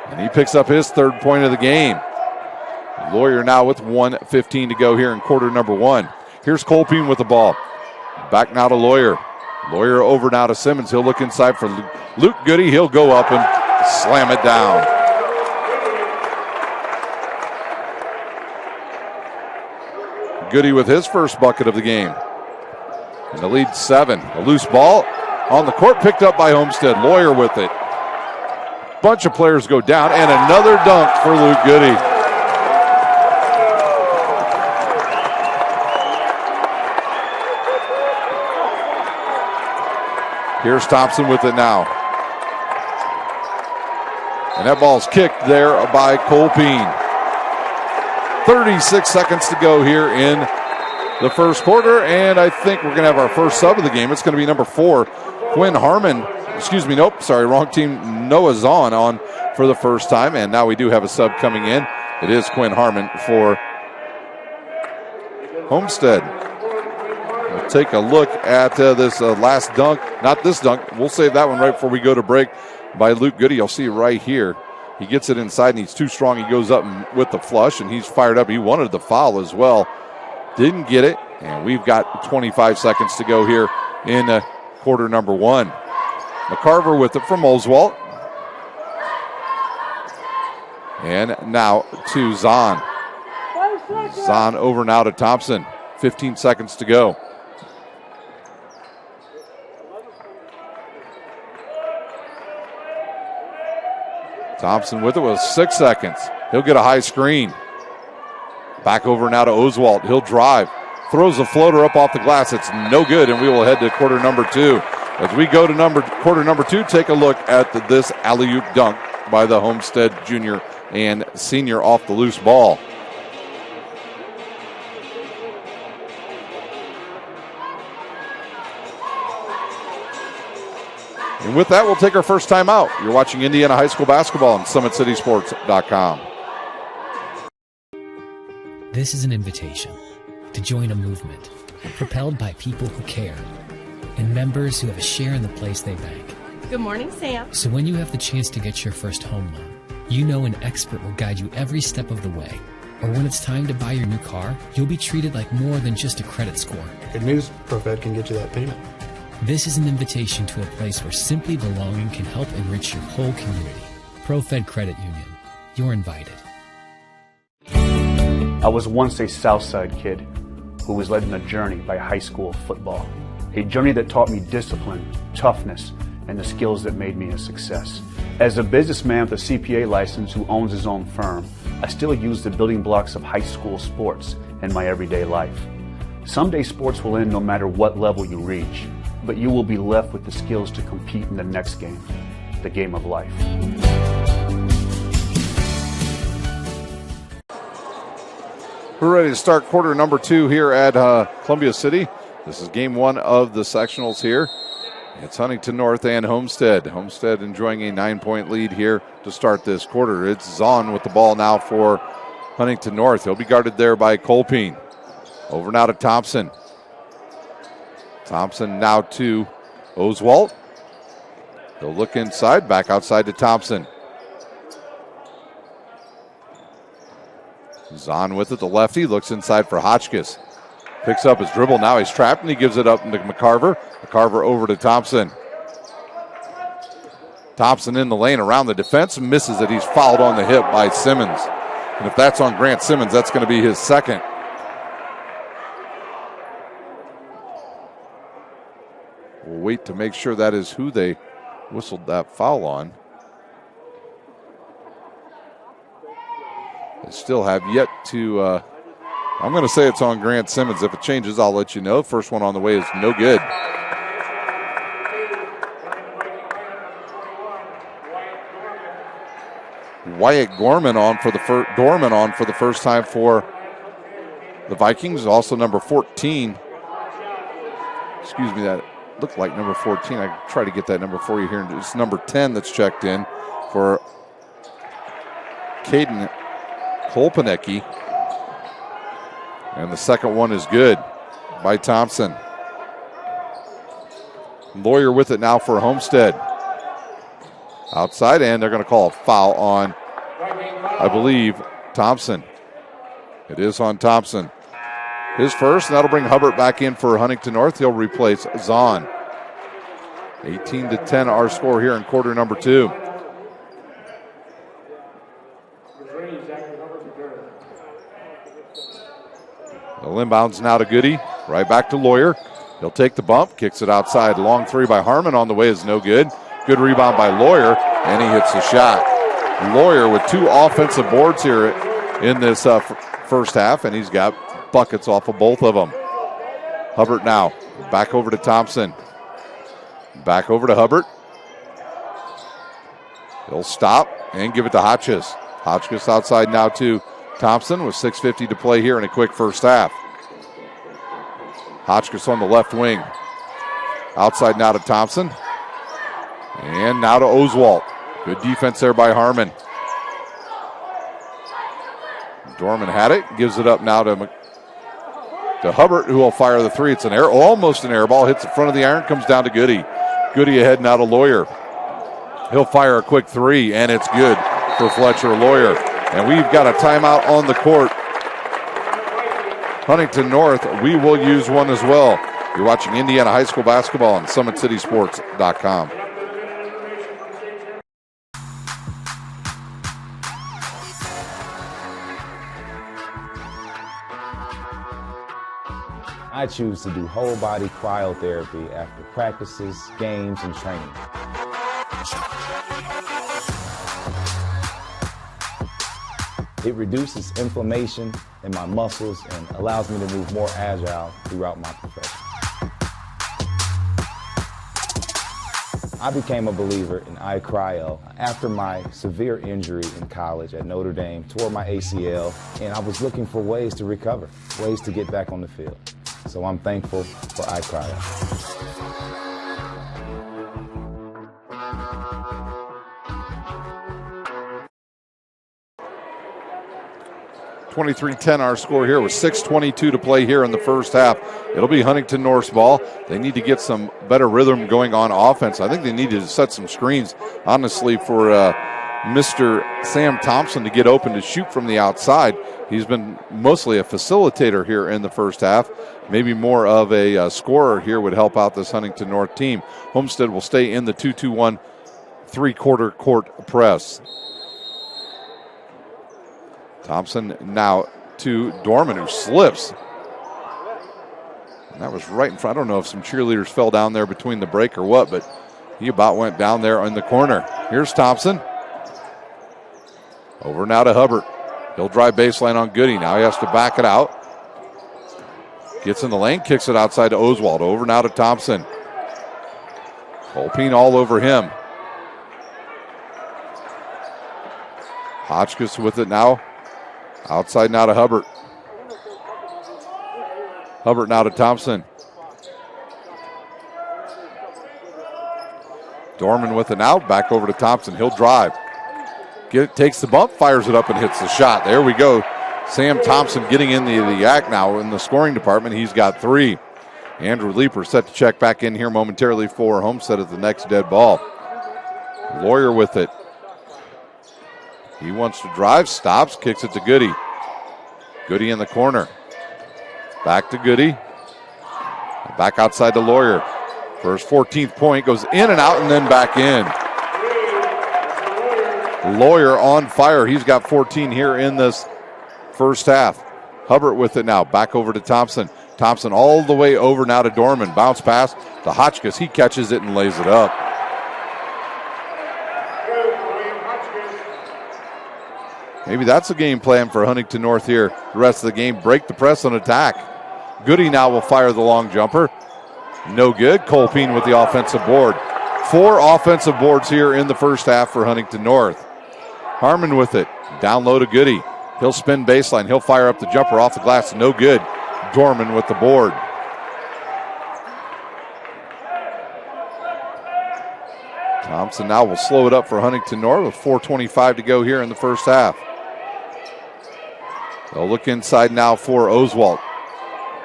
And he picks up his 3rd point of the game. Lawyer now with 1:15 to go here in quarter number 1. Here's Colpine with the ball. Back now to Lawyer. Lawyer over now to Simmons. He'll look inside for Luke Goody. He'll go up and slam it down. Goody with his first bucket of the game. And the lead 7. A loose ball on the court, picked up by Homestead. Lawyer with it. Bunch of players go down, and another dunk for Luke Goody. Here's Thompson with it now. And that ball's kicked there by Colpine. 36 seconds to go here in the first quarter, and I think we're going to have our first sub of the game. It's going to be number 4, Quinn Harmon. Excuse me, nope, sorry, wrong team. Noah Zahn on for the first time, and now we do have a sub coming in. It is Quinn Harmon for Homestead. We'll take a look at this last dunk. Not this dunk. We'll save that one right before we go to break by Luke Goody. You'll see right here. He gets it inside, and he's too strong. He goes up with the flush, and he's fired up. He wanted the foul as well. Didn't get it, and we've got 25 seconds to go here in quarter number 1. McCarver with it from Oswald. And now to Zahn. Zahn over now to Thompson. 15 seconds to go. Thompson with it with 6 seconds. He'll get a high screen. Back over now to Oswald. He'll drive. Throws the floater up off the glass. It's no good, and we will head to quarter number 2. As we go to quarter number 2, take a look at this alley-oop dunk by the Homestead junior and senior off the loose ball. And with that, we'll take our first time out. You're watching Indiana High School basketball on SummitCitySports.com. This is an invitation to join a movement propelled by people who care and members who have a share in the place they bank. Good morning, Sam. So when you have the chance to get your first home loan, you know an expert will guide you every step of the way. Or when it's time to buy your new car, you'll be treated like more than just a credit score. Good news, ProFed can get you that payment. This is an invitation to a place where simply belonging can help enrich your whole community. ProFed Credit Union. You're invited. I was once a Southside kid who was led on a journey by high school football. A journey that taught me discipline, toughness, and the skills that made me a success. As a businessman with a CPA license who owns his own firm, I still use the building blocks of high school sports in my everyday life. Someday sports will end no matter what level you reach, but you will be left with the skills to compete in the next game, the game of life. We're ready to start quarter number 2 here at Columbia City. This is game one of the sectionals here. It's Huntington North and Homestead. Homestead enjoying a 9-point lead here to start this quarter. It's Zahn with the ball now for Huntington North. He'll be guarded there by Colpine. Over now to Thompson. Thompson now to Oswalt. He'll look inside, back outside to Thompson. Zahn with it, the lefty, looks inside for Hotchkiss. Picks up his dribble, now he's trapped, and he gives it up to McCarver. McCarver over to Thompson. Thompson in the lane around the defense, misses it. He's fouled on the hip by Simmons. And if that's on Grant Simmons, that's going to be his second. We'll wait to make sure that is who they whistled that foul on. They still have yet to, I'm going to say it's on Grant Simmons. If it changes, I'll let you know. First one on the way is no good. Wyatt Gorman on for the first time for the Vikings. Also number 14. Excuse me, that looked like number 14. I try to get that number for you here. It's number 10 that's checked in for Caden Kolpanecki. And the second one is good by Thompson. Lawyer with it now for Homestead. Outside, and they're going to call a foul on, I believe, Thompson. It is on Thompson. His first, and that'll bring Hubbard back in for Huntington North. He'll replace Zahn. 18-10 our score here in quarter number 2. The inbounds now to Goody. Right back to Lawyer. He'll take the bump, kicks it outside. Long three by Harmon on the way is no good. Good rebound by Lawyer, and he hits the shot. Lawyer with 2 offensive boards here in this first half, and he's got buckets off of both of them. Hubbard now, back over to Thompson. Back over to Hubbard. He'll stop and give it to Hotchkiss. Hotchkiss outside now to Thompson with 6:50 to play here in a quick first half. Hotchkiss on the left wing. Outside now to Thompson. And now to Oswalt. Good defense there by Harmon. Dorman had it. Gives it up now to Hubbard, who will fire the three. It's almost an air ball. Hits the front of the iron. Comes down to Goody. Goody ahead now to Lawyer. He'll fire a quick three, and it's good for Fletcher Lawyer. And we've got a timeout on the court. Huntington North, we will use one as well. You're watching Indiana High School basketball on SummitCitySports.com. I choose to do whole body cryotherapy after practices, games, and training. It reduces inflammation in my muscles and allows me to move more agile throughout my profession. I became a believer in iCryo after my severe injury in college at Notre Dame, tore my ACL, and I was looking for ways to recover, ways to get back on the field. So I'm thankful for iCryo. 23-10 our score here with 6:22 to play here in the first half. It'll be Huntington North's ball. They need to get some better rhythm going on offense. I think they need to set some screens, honestly, for Mr. Sam Thompson to get open to shoot from the outside. He's been mostly a facilitator here in the first half. Maybe more of a scorer here would help out this Huntington North team. Homestead will stay in the 2-2-1 three-quarter court press. Thompson now to Dorman, who slips. And that was right in front. I don't know if some cheerleaders fell down there between the break or what, but he about went down there in the corner. Here's Thompson. Over now to Hubbard. He'll drive baseline on Goody. Now he has to back it out. Gets in the lane, kicks it outside to Oswald. Over now to Thompson. Colpine all over him. Hotchkiss with it now. Outside now to Hubbard. Hubbard now to Thompson. Dorman with an out, back over to Thompson. He'll drive. Takes the bump, fires it up, and hits the shot. There we go. Sam Thompson getting in the act now in the scoring department. He's got 3. Andrew Leeper set to check back in here momentarily for Homestead at the next dead ball. Lawyer with it. He wants to drive, stops, kicks it to Goody. Goody in the corner. Back to Goody. Back outside to Lawyer. For his 14th point, goes in and out and then back in. Lawyer on fire. He's got 14 here in this first half. Hubbard with it now. Back over to Thompson. Thompson all the way over now to Dorman. Bounce pass to Hotchkiss. He catches it and lays it up. Maybe that's a game plan for Huntington North here. The rest of the game, break the press and attack. Goody now will fire the long jumper. No good. Colpine with the offensive board. 4 offensive boards here in the first half for Huntington North. Harmon with it. Down low to Goody. He'll spin baseline. He'll fire up the jumper off the glass. No good. Dorman with the board. Thompson now will slow it up for Huntington North with 4:25 to go here in the first half. They'll look inside now for Oswalt.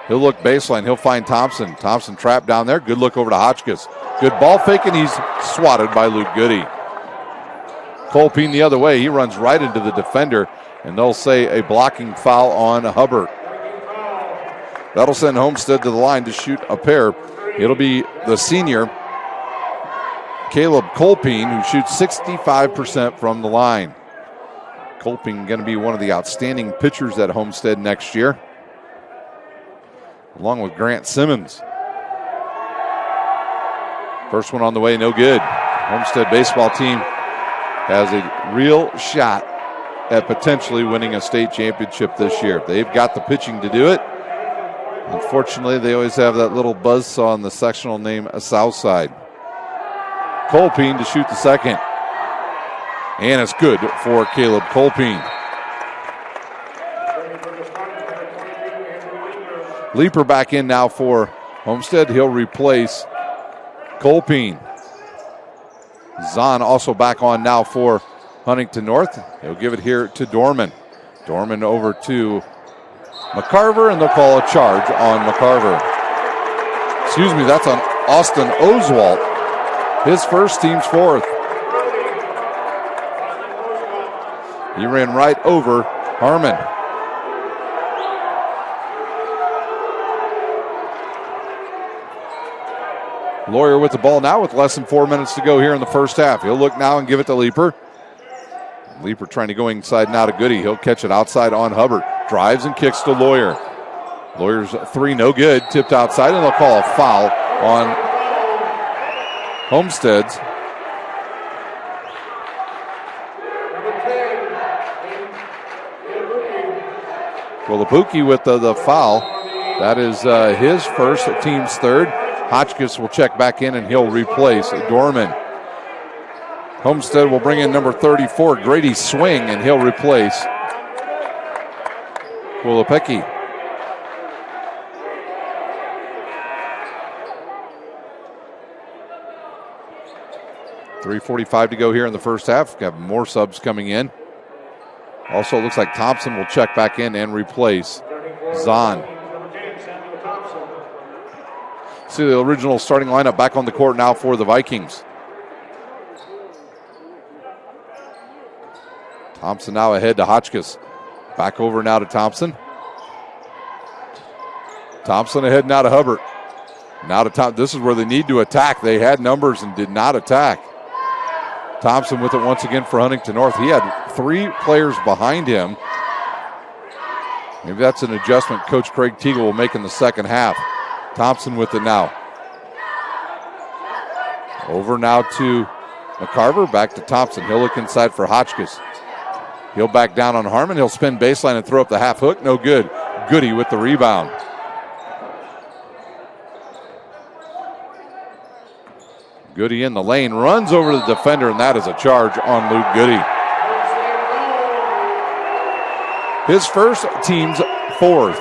He'll look baseline. He'll find Thompson. Thompson trapped down there. Good look over to Hotchkiss. Good ball fake, and he's swatted by Luke Goody. Colpine the other way. He runs right into the defender, and they'll say a blocking foul on Hubbard. That'll send Homestead to the line to shoot a pair. It'll be the senior, Caleb Colpine, who shoots 65% from the line. Colpine going to be one of the outstanding pitchers at Homestead next year, along with Grant Simmons. First one on the way, no good. Homestead baseball team has a real shot at potentially winning a state championship this year. They've got the pitching to do it. Unfortunately, they always have that little buzzsaw in the sectional named Southside. Colpine to shoot the second. And it's good for Caleb Colpine. Leeper back in now for Homestead. He'll replace Colpine. Zahn also back on now for Huntington North. He'll give it here to Dorman. Dorman over to McCarver, and they'll call a charge on McCarver. Excuse me, that's on Austin Oswalt. His first, team's 4th. He ran right over Harmon. Lawyer with the ball now with less than 4 minutes to go here in the first half. He'll look now and give it to Leeper. Leeper trying to go inside now to Goody. He'll catch it outside on Hubbard. Drives and kicks to Lawyer. Lawyer's 3, no good. Tipped outside, and they'll call a foul on Homestead's. Willabuki with the foul. That is his first, team's 3rd. Hotchkiss will check back in, and he'll replace Dorman. Homestead will bring in number 34, Grady Swing, and he'll replace Willabuki. .345 to go here in the first half. Got more subs coming in. Also, it looks like Thompson will check back in and replace Zahn. See the original starting lineup back on the court now for the Vikings. Thompson now ahead to Hotchkiss. Back over now to Thompson. Thompson ahead now to Hubbard. Now to Thompson. This is where they need to attack. They had numbers and did not attack. Thompson with it once again for Huntington North. He had 3 players behind him. Maybe that's an adjustment Coach Craig Teagle will make in the second half. Thompson with it now. Over now to McCarver. Back to Thompson. He'll look inside for Hotchkiss. He'll back down on Harmon. He'll spin baseline and throw up the half hook. No good. Goody with the rebound. Goody in the lane, runs over the defender, and that is a charge on Luke Goody. His first, team's 4th.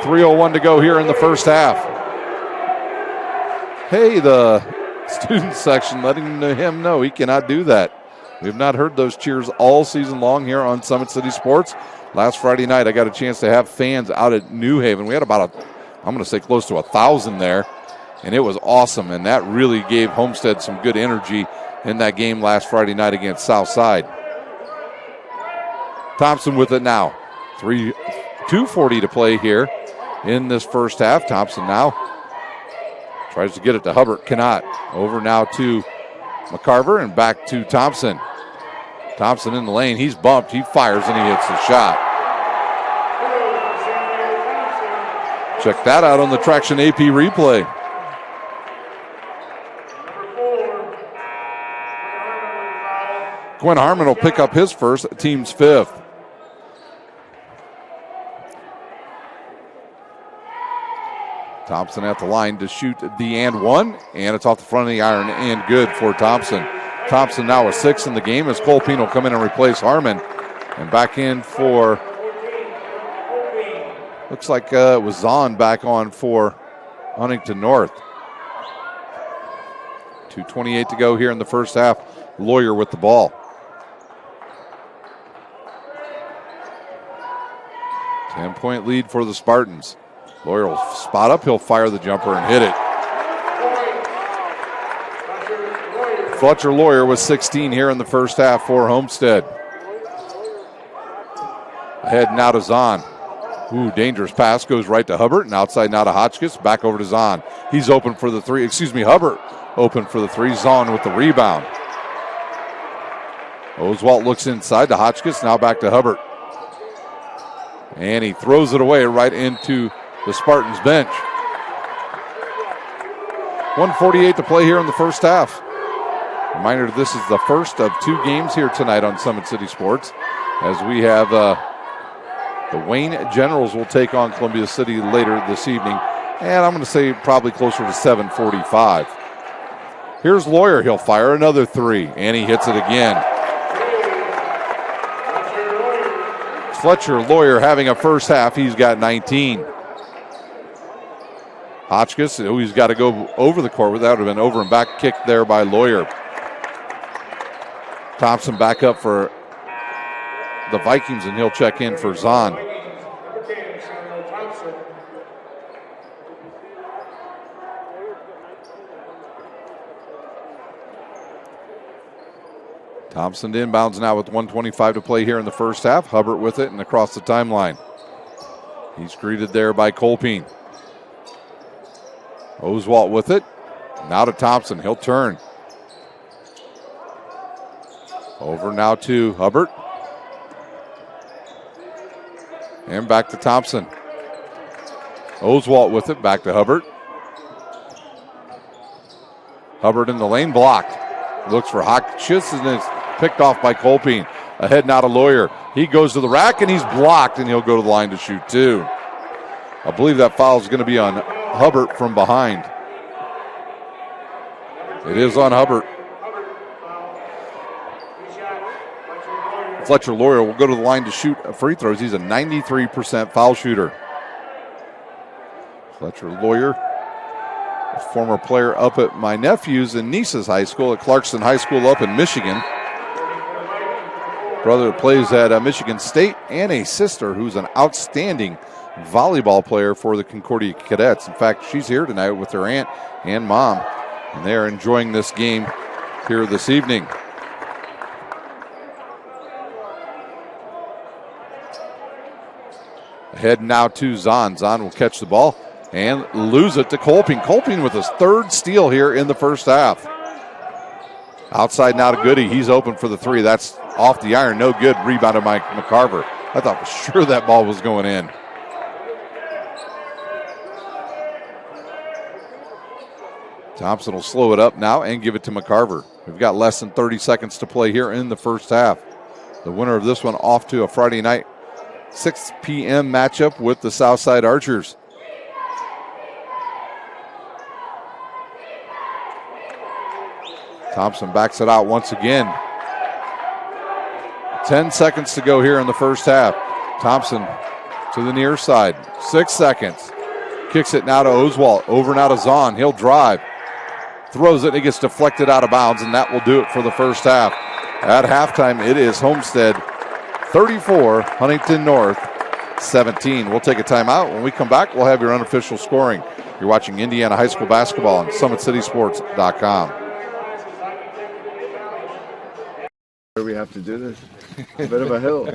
3:01 to go here in the first half. Hey, the student section letting him know he cannot do that. We have not heard those cheers all season long here on Summit City Sports. Last Friday night, I got a chance to have fans out at New Haven. We had about, I'm going to say close to 1,000 there, and it was awesome, and that really gave Homestead some good energy in that game last Friday night against Southside. Thompson with it now. 2:40 to play here in this first half. Thompson now tries to get it to Hubbard. Cannot. Over now to McCarver and back to Thompson. Thompson in the lane. He's bumped. He fires and he hits the shot. Check that out on the Traction AP replay. Quinn Harmon will pick up his first, team's fifth. Thompson at the line to shoot the and one, and it's off the front of the iron and good for Thompson. Thompson now a 6 in the game as Colpine will come in and replace Harmon. And back in for, looks like it was Zahn back on for Huntington North. 2:28 to go here in the first half. Lawyer with the ball. 10-point lead for the Spartans. Lawyer will spot up. He'll fire the jumper and hit it. Fletcher Lawyer was 16 here in the first half for Homestead. Ahead now to Zahn. Ooh, dangerous pass. Goes right to Hubbard. And outside now to Hotchkiss. Back over to Zahn. He's open for the three. Hubbard open for the three. Zahn with the rebound. Oswalt looks inside to Hotchkiss. Now back to Hubbard. And he throws it away right into the Spartans bench. 1:48 to play here in the first half. Reminder, this is the first of 2 games here tonight on Summit City Sports, as we have the Wayne Generals will take on Columbia City later this evening, and I'm going to say probably closer to 7:45. Here's Lawyer. He'll fire another 3, and he hits it again. Fletcher Lawyer having a first half. He's got 19. Hotchkiss, he's got to go over the court. That would have been over and back kick there by Lawyer. Thompson back up for the Vikings, and he'll check in for Zahn. Thompson inbounds now with 1:25 to play here in the first half. Hubbard with it and across the timeline. He's greeted there by Colpine. Oswalt with it. Now to Thompson. He'll turn. Over now to Hubbard. And back to Thompson. Oswalt with it. Back to Hubbard. Hubbard in the lane, blocked. Looks for Hotchkiss, and it's picked off by Colpine. Ahead now to Lawyer. He goes to the rack, and he's blocked, and he'll go to the line to shoot 2. I believe that foul is going to be on Hubbard from behind. It is on Hubbard. Fletcher Lawyer will go to the line to shoot free throws. He's a 93% foul shooter. Fletcher Lawyer, a former player up at my nephew's and niece's high school, at Clarkson High School up in Michigan. Brother plays at Michigan State, and a sister who's an outstanding volleyball player for the Concordia Cadets. In fact, she's here tonight with her aunt and mom, and they're enjoying this game here this evening. Ahead now to Zahn. Zahn will catch the ball and lose it to Colpine. Colpine with his 3rd steal here in the first half. Outside now to Goody. He's open for the 3. That's off the iron. No good. Rebounded by McCarver. I thought for sure that ball was going in. Thompson will slow it up now and give it to McCarver. We've got less than 30 seconds to play here in the first half. The winner of this one off to a Friday night 6 p.m. matchup with the Southside Archers. Thompson backs it out once again. 10 seconds to go here in the first half. Thompson to the near side. 6 seconds. Kicks it now to Oswalt. Over now to Zahn. He'll drive. throws it. It gets deflected out of bounds, and that will do it for the first half. At halftime, it is Homestead 34, Huntington North 17. We'll take a timeout. When we come back, we'll have your unofficial scoring. You're watching Indiana High School basketball on SummitCitySports.com. Where we have to do this? A bit of a hill.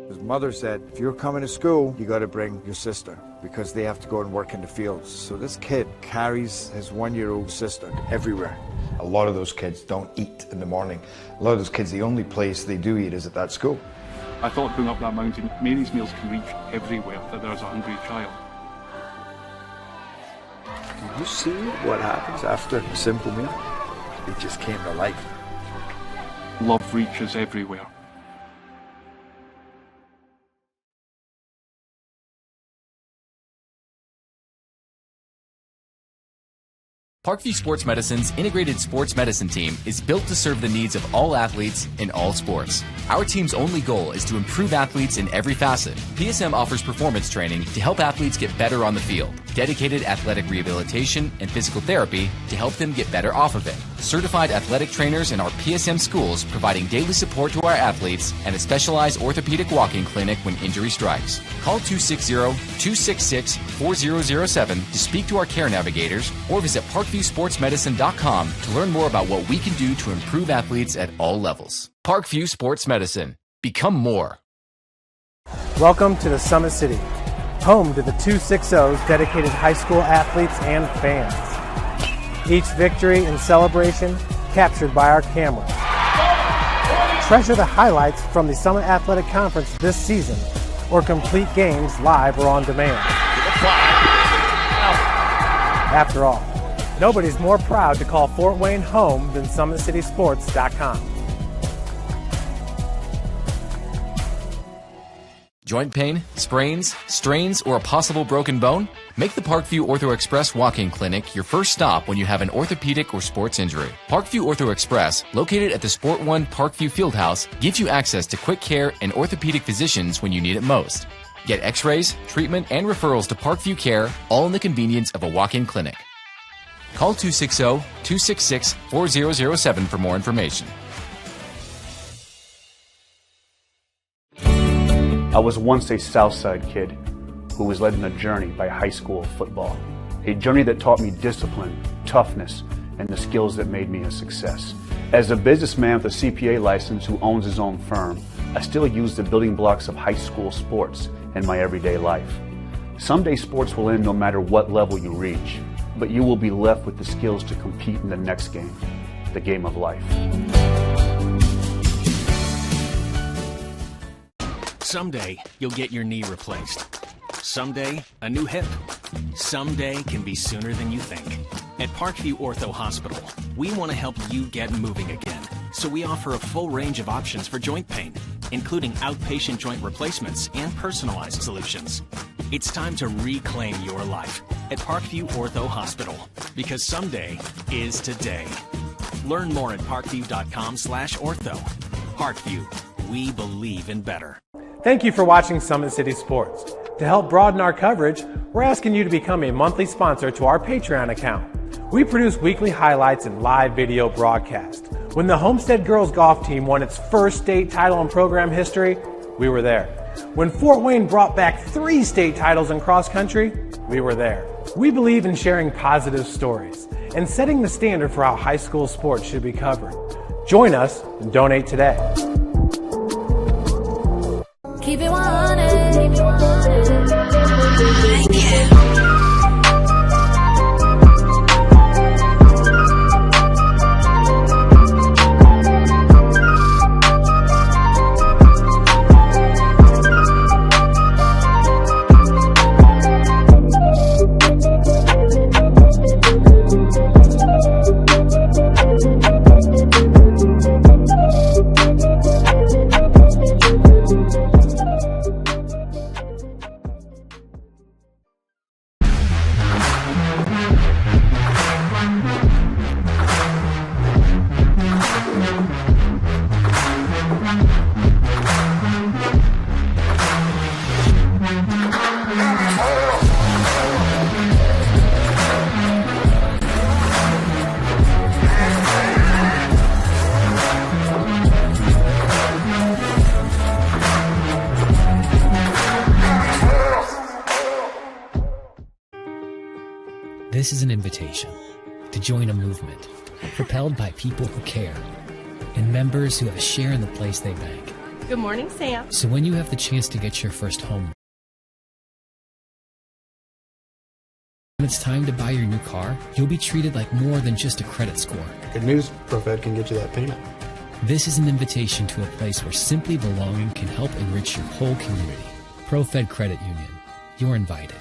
His mother said, if you're coming to school, you got to bring your sister because they have to go and work in the fields. So this kid carries his 1-year-old sister everywhere. A lot of those kids don't eat in the morning. A lot of those kids, the only place they do eat is at that school. I thought going up that mountain, Mary's meals can reach everywhere that there's a hungry child. Do you see what happens after a simple meal? It just came to life. Love reaches everywhere. Parkview Sports Medicine's integrated sports medicine team is built to serve the needs of all athletes in all sports. Our team's only goal is to improve athletes in every facet. PSM offers performance training to help athletes get better on the field, dedicated athletic rehabilitation and physical therapy to help them get better off of it, certified athletic trainers in our PSM schools providing daily support to our athletes, and a specialized orthopedic walk-in clinic when injury strikes. Call 260-266-4007 to speak to our care navigators or visit ParkviewSportsMedicine.com to learn more about what we can do to improve athletes at all levels. Parkview Sports Medicine. Become more. Welcome to the Summit City, home to the 260's dedicated high school athletes and fans. Each victory and celebration captured by our cameras. Treasure the highlights from the Summit Athletic Conference this season or complete games live or on demand. After all, nobody's more proud to call Fort Wayne home than SummitCitySports.com. Joint pain, sprains, strains, or a possible broken bone? Make the Parkview Ortho Express walk-in clinic your first stop when you have an orthopedic or sports injury. Parkview Ortho Express, located at the Sport One Parkview Fieldhouse, gives you access to quick care and orthopedic physicians when you need it most. Get x-rays, treatment, and referrals to Parkview Care, all in the convenience of a walk-in clinic. Call 260-266-4007 for more information. I was once a Southside kid who was led on a journey by high school football. A journey that taught me discipline, toughness, and the skills that made me a success. As a businessman with a CPA license who owns his own firm, I still use the building blocks of high school sports in my everyday life. Someday sports will end no matter what level you reach, but you will be left with the skills to compete in the next game, the game of life. Someday, you'll get your knee replaced. Someday, a new hip. Someday can be sooner than you think. At Parkview Ortho Hospital, we want to help you get moving again. So we offer a full range of options for joint pain, including outpatient joint replacements and personalized solutions. It's time to reclaim your life at Parkview Ortho Hospital, because someday is today. Learn more at parkview.com/ortho. Parkview, we believe in better. Thank you for watching Summit City Sports. To help broaden our coverage, we're asking you to become a monthly sponsor to our Patreon account. We produce weekly highlights and live video broadcast. When the Homestead girls golf team won its first state title in program history, we were there. When Fort Wayne brought back 3 state titles in cross country, we were there. We believe in sharing positive stories and setting the standard for how high school sports should be covered. Join us and donate today. Keep it 100. This is an invitation to join a movement propelled by people who care and members who have a share in the place they bank. Good morning, Sam. So when you have the chance to get your first home, when it's time to buy your new car, you'll be treated like more than just a credit score. Good news, ProFed can get you that payment. This is an invitation to a place where simply belonging can help enrich your whole community. ProFed Credit Union. You're invited.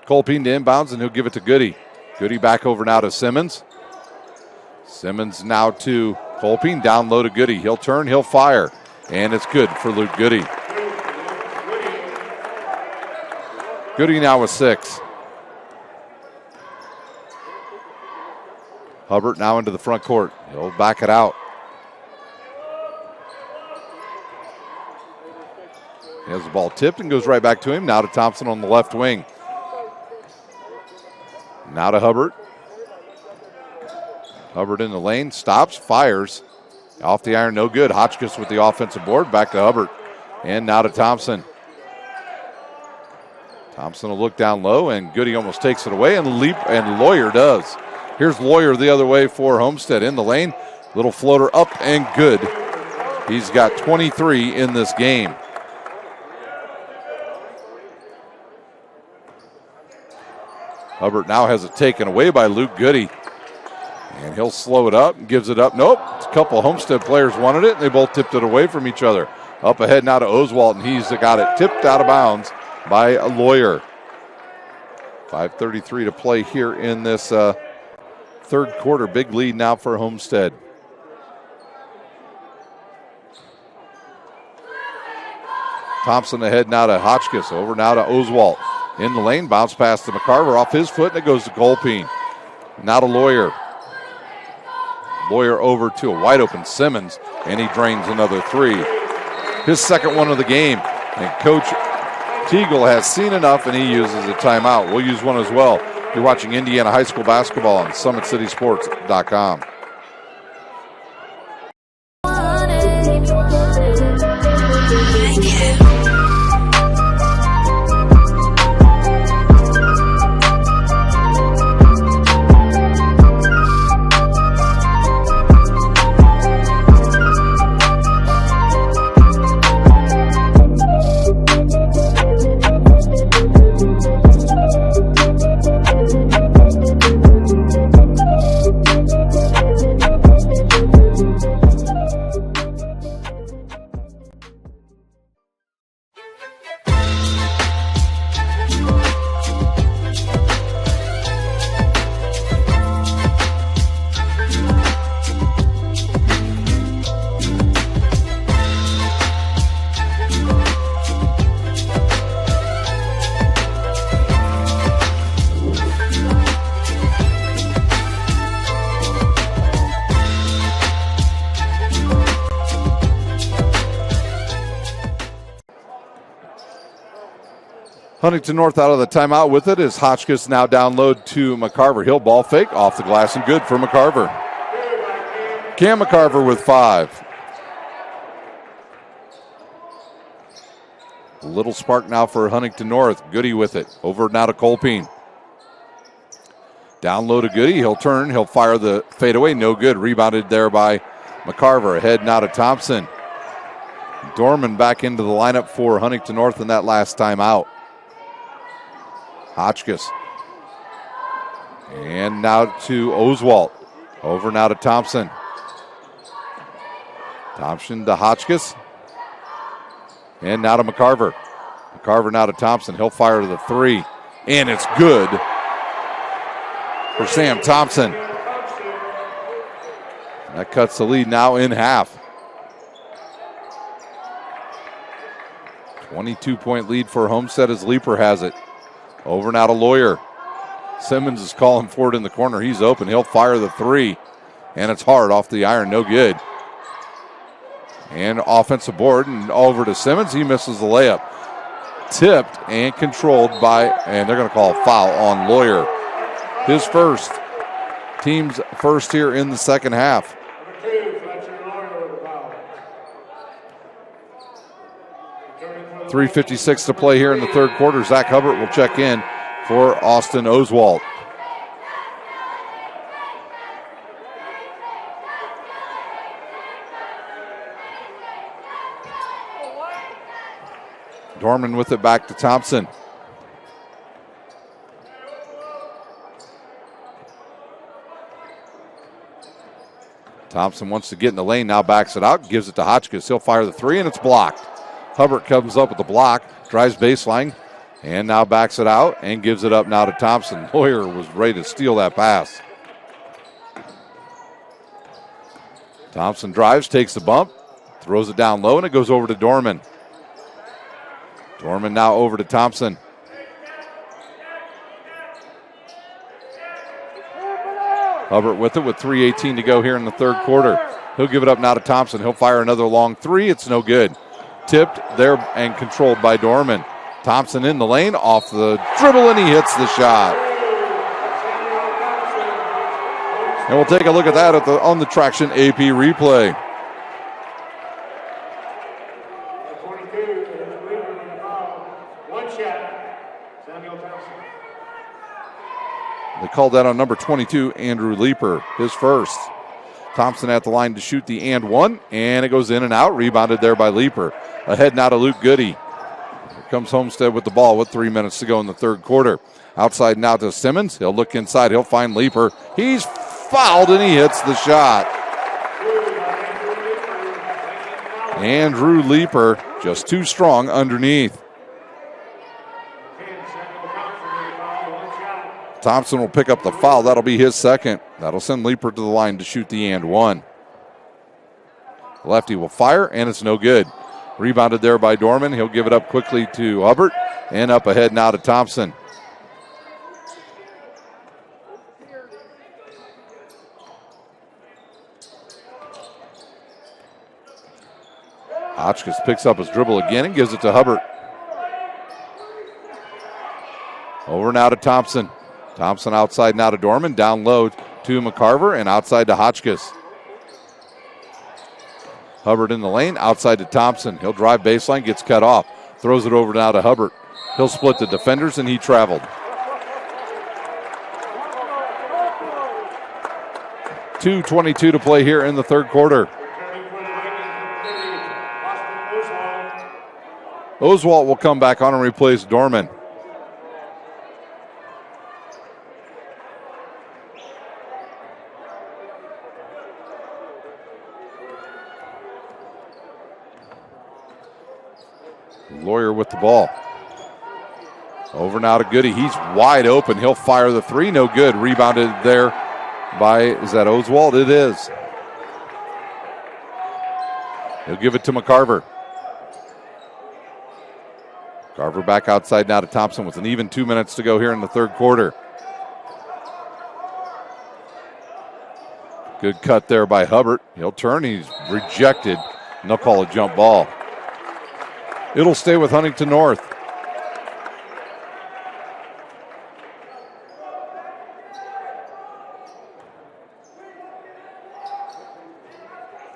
Colpine to inbounds, and he'll give it to Goody. Goody back over now to Simmons. Simmons now to Colpine, down low to Goody. He'll turn, he'll fire, and it's good for Luke Goody. Goody now with 6. Hubbard now into the front court. He'll back it out. He has the ball tipped and goes right back to him. Now to Thompson on the left wing. Now to Hubbard. Hubbard in the lane, stops, fires. Off the iron, no good. Hotchkiss with the offensive board, back to Hubbard. And now to Thompson. Thompson will look down low, and Goody almost takes it away, and Lawyer does. Here's Lawyer the other way for Homestead in the lane. Little floater up and good. He's got 23 in this game. Hubbard now has it taken away by Luke Goody. And he'll slow it up and gives it up. Nope, a couple of Homestead players wanted it, and they both tipped it away from each other. Up ahead now to Oswalt, and he's got it tipped out of bounds by a Lawyer. 5:33 to play here in this third quarter. Big lead now for Homestead. Thompson ahead now to Hotchkiss. Over now to Oswalt. In the lane, bounce pass to McCarver off his foot, and it goes to Colpine. Now to Lawyer. Lawyer over to a wide open Simmons, and he drains another 3. His second one of the game. And Coach Teagle has seen enough, and he uses a timeout. We'll use one as well. You're watching Indiana High School basketball on SummitCitySports.com. Huntington North out of the timeout with it is Hotchkiss now down low to McCarver. He'll ball fake off the glass and good for McCarver. Cam McCarver with 5. A little spark now for Huntington North. Goody with it. Over now to Colpine. Down low to Goody. He'll turn. He'll fire the fadeaway. No good. Rebounded there by McCarver. Ahead now to Thompson. Dorman back into the lineup for Huntington North in that last time out. Hotchkiss. And now to Oswalt. Over now to Thompson. Thompson to Hotchkiss. And now to McCarver. McCarver now to Thompson. He'll fire to the three, and it's good for Sam Thompson. That cuts the lead now in half. 22-point lead for Homestead as Leeper has it. Over now to Lawyer. Simmons is calling for it in the corner. He's open. He'll fire the three, and it's hard off the iron. No good. And offensive board, and over to Simmons. He misses the layup. Tipped and controlled by, and they're going to call a foul on Lawyer. His first. Team's first here in the second half. 3:56 to play here in the third quarter. Zach Hubbard will check in for Austin Oswald. Dorman with it back to Thompson. Thompson wants to get in the lane, now backs it out, gives it to Hotchkiss. He'll fire the three, and it's blocked. Hubbard comes up with the block, drives baseline, and now backs it out and gives it up now to Thompson. Lawyer was ready to steal that pass. Thompson drives, takes the bump, throws it down low, and it goes over to Dorman. Dorman now over to Thompson. Hubbard with it with 3:18 to go here in the third quarter. He'll give it up now to Thompson. He'll fire another long three. It's no good. Tipped there and controlled by Dorman. Thompson in the lane, off the dribble, and he hits the shot. And we'll take a look at that on the Traction AP replay. They called that on number 22, Andrew Leeper, his first. Thompson at the line to shoot the and one, and it goes in and out. Rebounded there by Leeper. Ahead now to Luke Goody. Here comes Homestead with the ball with 3 minutes to go in the third quarter. Outside now to Simmons. He'll look inside. He'll find Leeper. He's fouled, and he hits the shot. Andrew Leeper just too strong underneath. Thompson will pick up the foul. That'll be his second. That'll send Leeper to the line to shoot the and one. Lefty will fire, and it's no good. Rebounded there by Dorman. He'll give it up quickly to Hubbard, and up ahead now to Thompson. Hotchkiss picks up his dribble again and gives it to Hubbard. Over now to Thompson. Thompson outside now to Dorman, down low to McCarver, and outside to Hotchkiss. Hubbard in the lane, outside to Thompson. He'll drive baseline, gets cut off. Throws it over now to Hubbard. He'll split the defenders, and he traveled. 2:22 to play here in the third quarter. Oswalt will come back on and replace Dorman. Lawyer with the ball. Over now to Goody. He's wide open. He'll fire the three. No good. Rebounded there by, is that Oswald? It is. He'll give it to McCarver. Carver back outside now to Thompson with an even 2 minutes to go here in the third quarter. Good cut there by Hubbard. He'll turn. He's rejected, and they'll call a jump ball. It'll stay with Huntington North.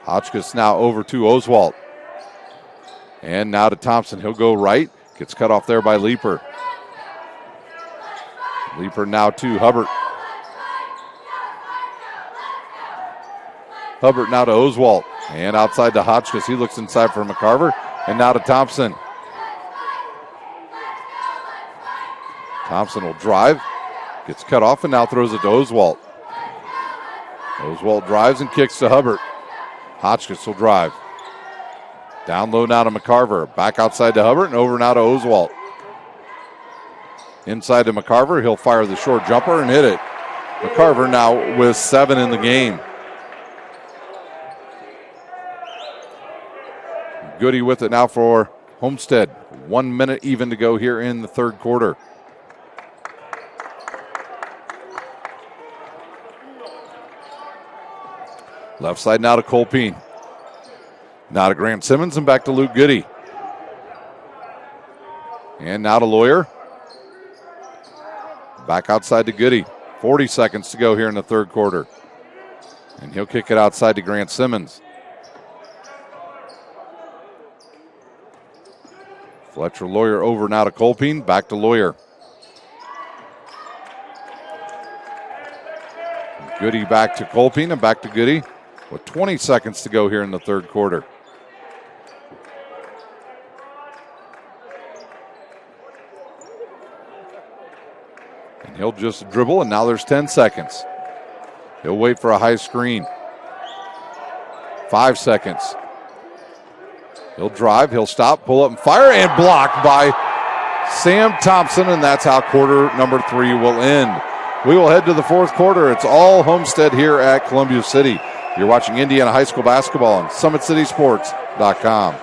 Hotchkiss now over to Oswald. And now to Thompson. He'll go right. Gets cut off there by Leeper. Leeper now to Hubbard. Hubbard now to Oswald. And outside to Hotchkiss. He looks inside for McCarver. And now to Thompson. Thompson will drive. Gets cut off and now throws it to Oswald. Oswald drives and kicks to Hubbard. Hotchkiss will drive. Down low now to McCarver. Back outside to Hubbard and over now to Oswalt. Inside to McCarver. He'll fire the short jumper and hit it. McCarver now with 7 in the game. Goody with it now for Homestead. 1 minute even to go here in the third quarter. Left side now to Colpine. Now to Grant Simmons and back to Luke Goody. And now to Lawyer. Back outside to Goody. 40 seconds to go here in the third quarter. And he'll kick it outside to Grant Simmons. Fletcher Lawyer over now to Colpine. Back to Lawyer. Goody back to Colpine and back to Goody with 20 seconds to go here in the third quarter. And he'll just dribble, and now there's 10 seconds. He'll wait for a high screen. 5 seconds. He'll drive, he'll stop, pull up and fire, and blocked by Sam Thompson, and that's how quarter number 3 will end. We will head to the fourth quarter. It's all Homestead here at Columbia City. You're watching Indiana High School basketball on SummitCitySports.com.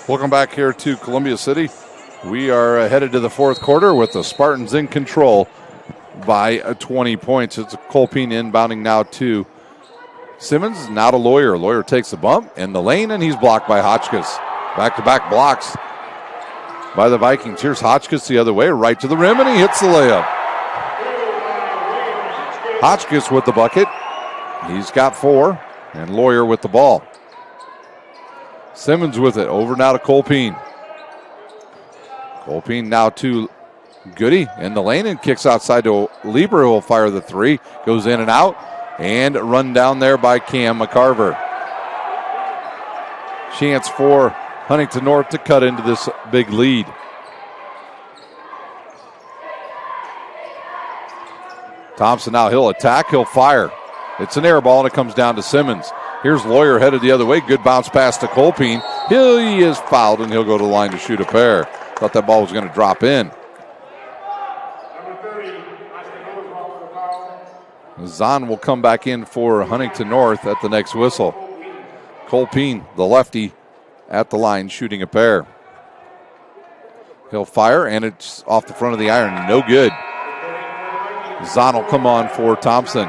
Welcome back here to Columbia City. We are headed to the fourth quarter with the Spartans in control by 20 points. It's Colpine inbounding now to Simmons, now to Lawyer. Lawyer takes the bump in the lane, and he's blocked by Hotchkiss. Back-to-back blocks by the Vikings. Here's Hotchkiss the other way, right to the rim, and he hits the layup. Hotchkiss with the bucket. He's got 4, and Lawyer with the ball. Simmons with it, over now to Colpine. Colpine now to Goody in the lane and kicks outside to Lieber, who will fire the 3. Goes in and out, and run down there by Cam McCarver. Chance for Huntington North to cut into this big lead. Thompson now, he'll attack, he'll fire. It's an air ball, and it comes down to Simmons. Here's Lawyer headed the other way. Good bounce pass to Colpine. He is fouled, and he'll go to the line to shoot a pair. Thought that ball was going to drop in. Zahn will come back in for Huntington North at the next whistle. Colpine, the lefty, at the line shooting a pair. He'll fire, and it's off the front of the iron. No good. Zahn will come on for Thompson.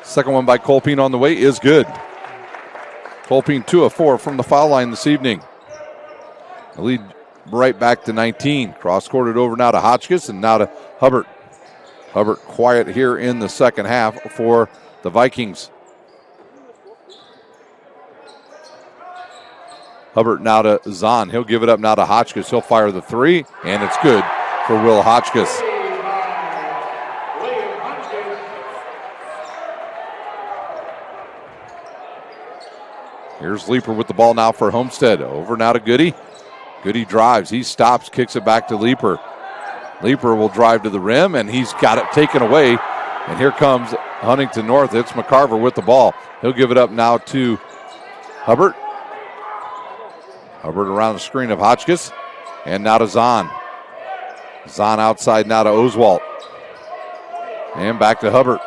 Second one by Colpine on the way is good. Colpine 2 of 4 from the foul line this evening. The lead right back to 19. Cross-courted over now to Hotchkiss and now to Hubbard. Hubbard quiet here in the second half for the Vikings. Hubbard now to Zahn. He'll give it up now to Hotchkiss. He'll fire the 3, and it's good for Will Hotchkiss. Here's Leeper with the ball now for Homestead. Over now to Goody. Goody drives. He stops, kicks it back to Leeper. Leeper will drive to the rim, and he's got it taken away. And here comes Huntington North. It's McCarver with the ball. He'll give it up now to Hubbard. Hubbard around the screen of Hotchkiss. And now to Zahn. Zahn outside now to Oswalt. And back to Hubbard.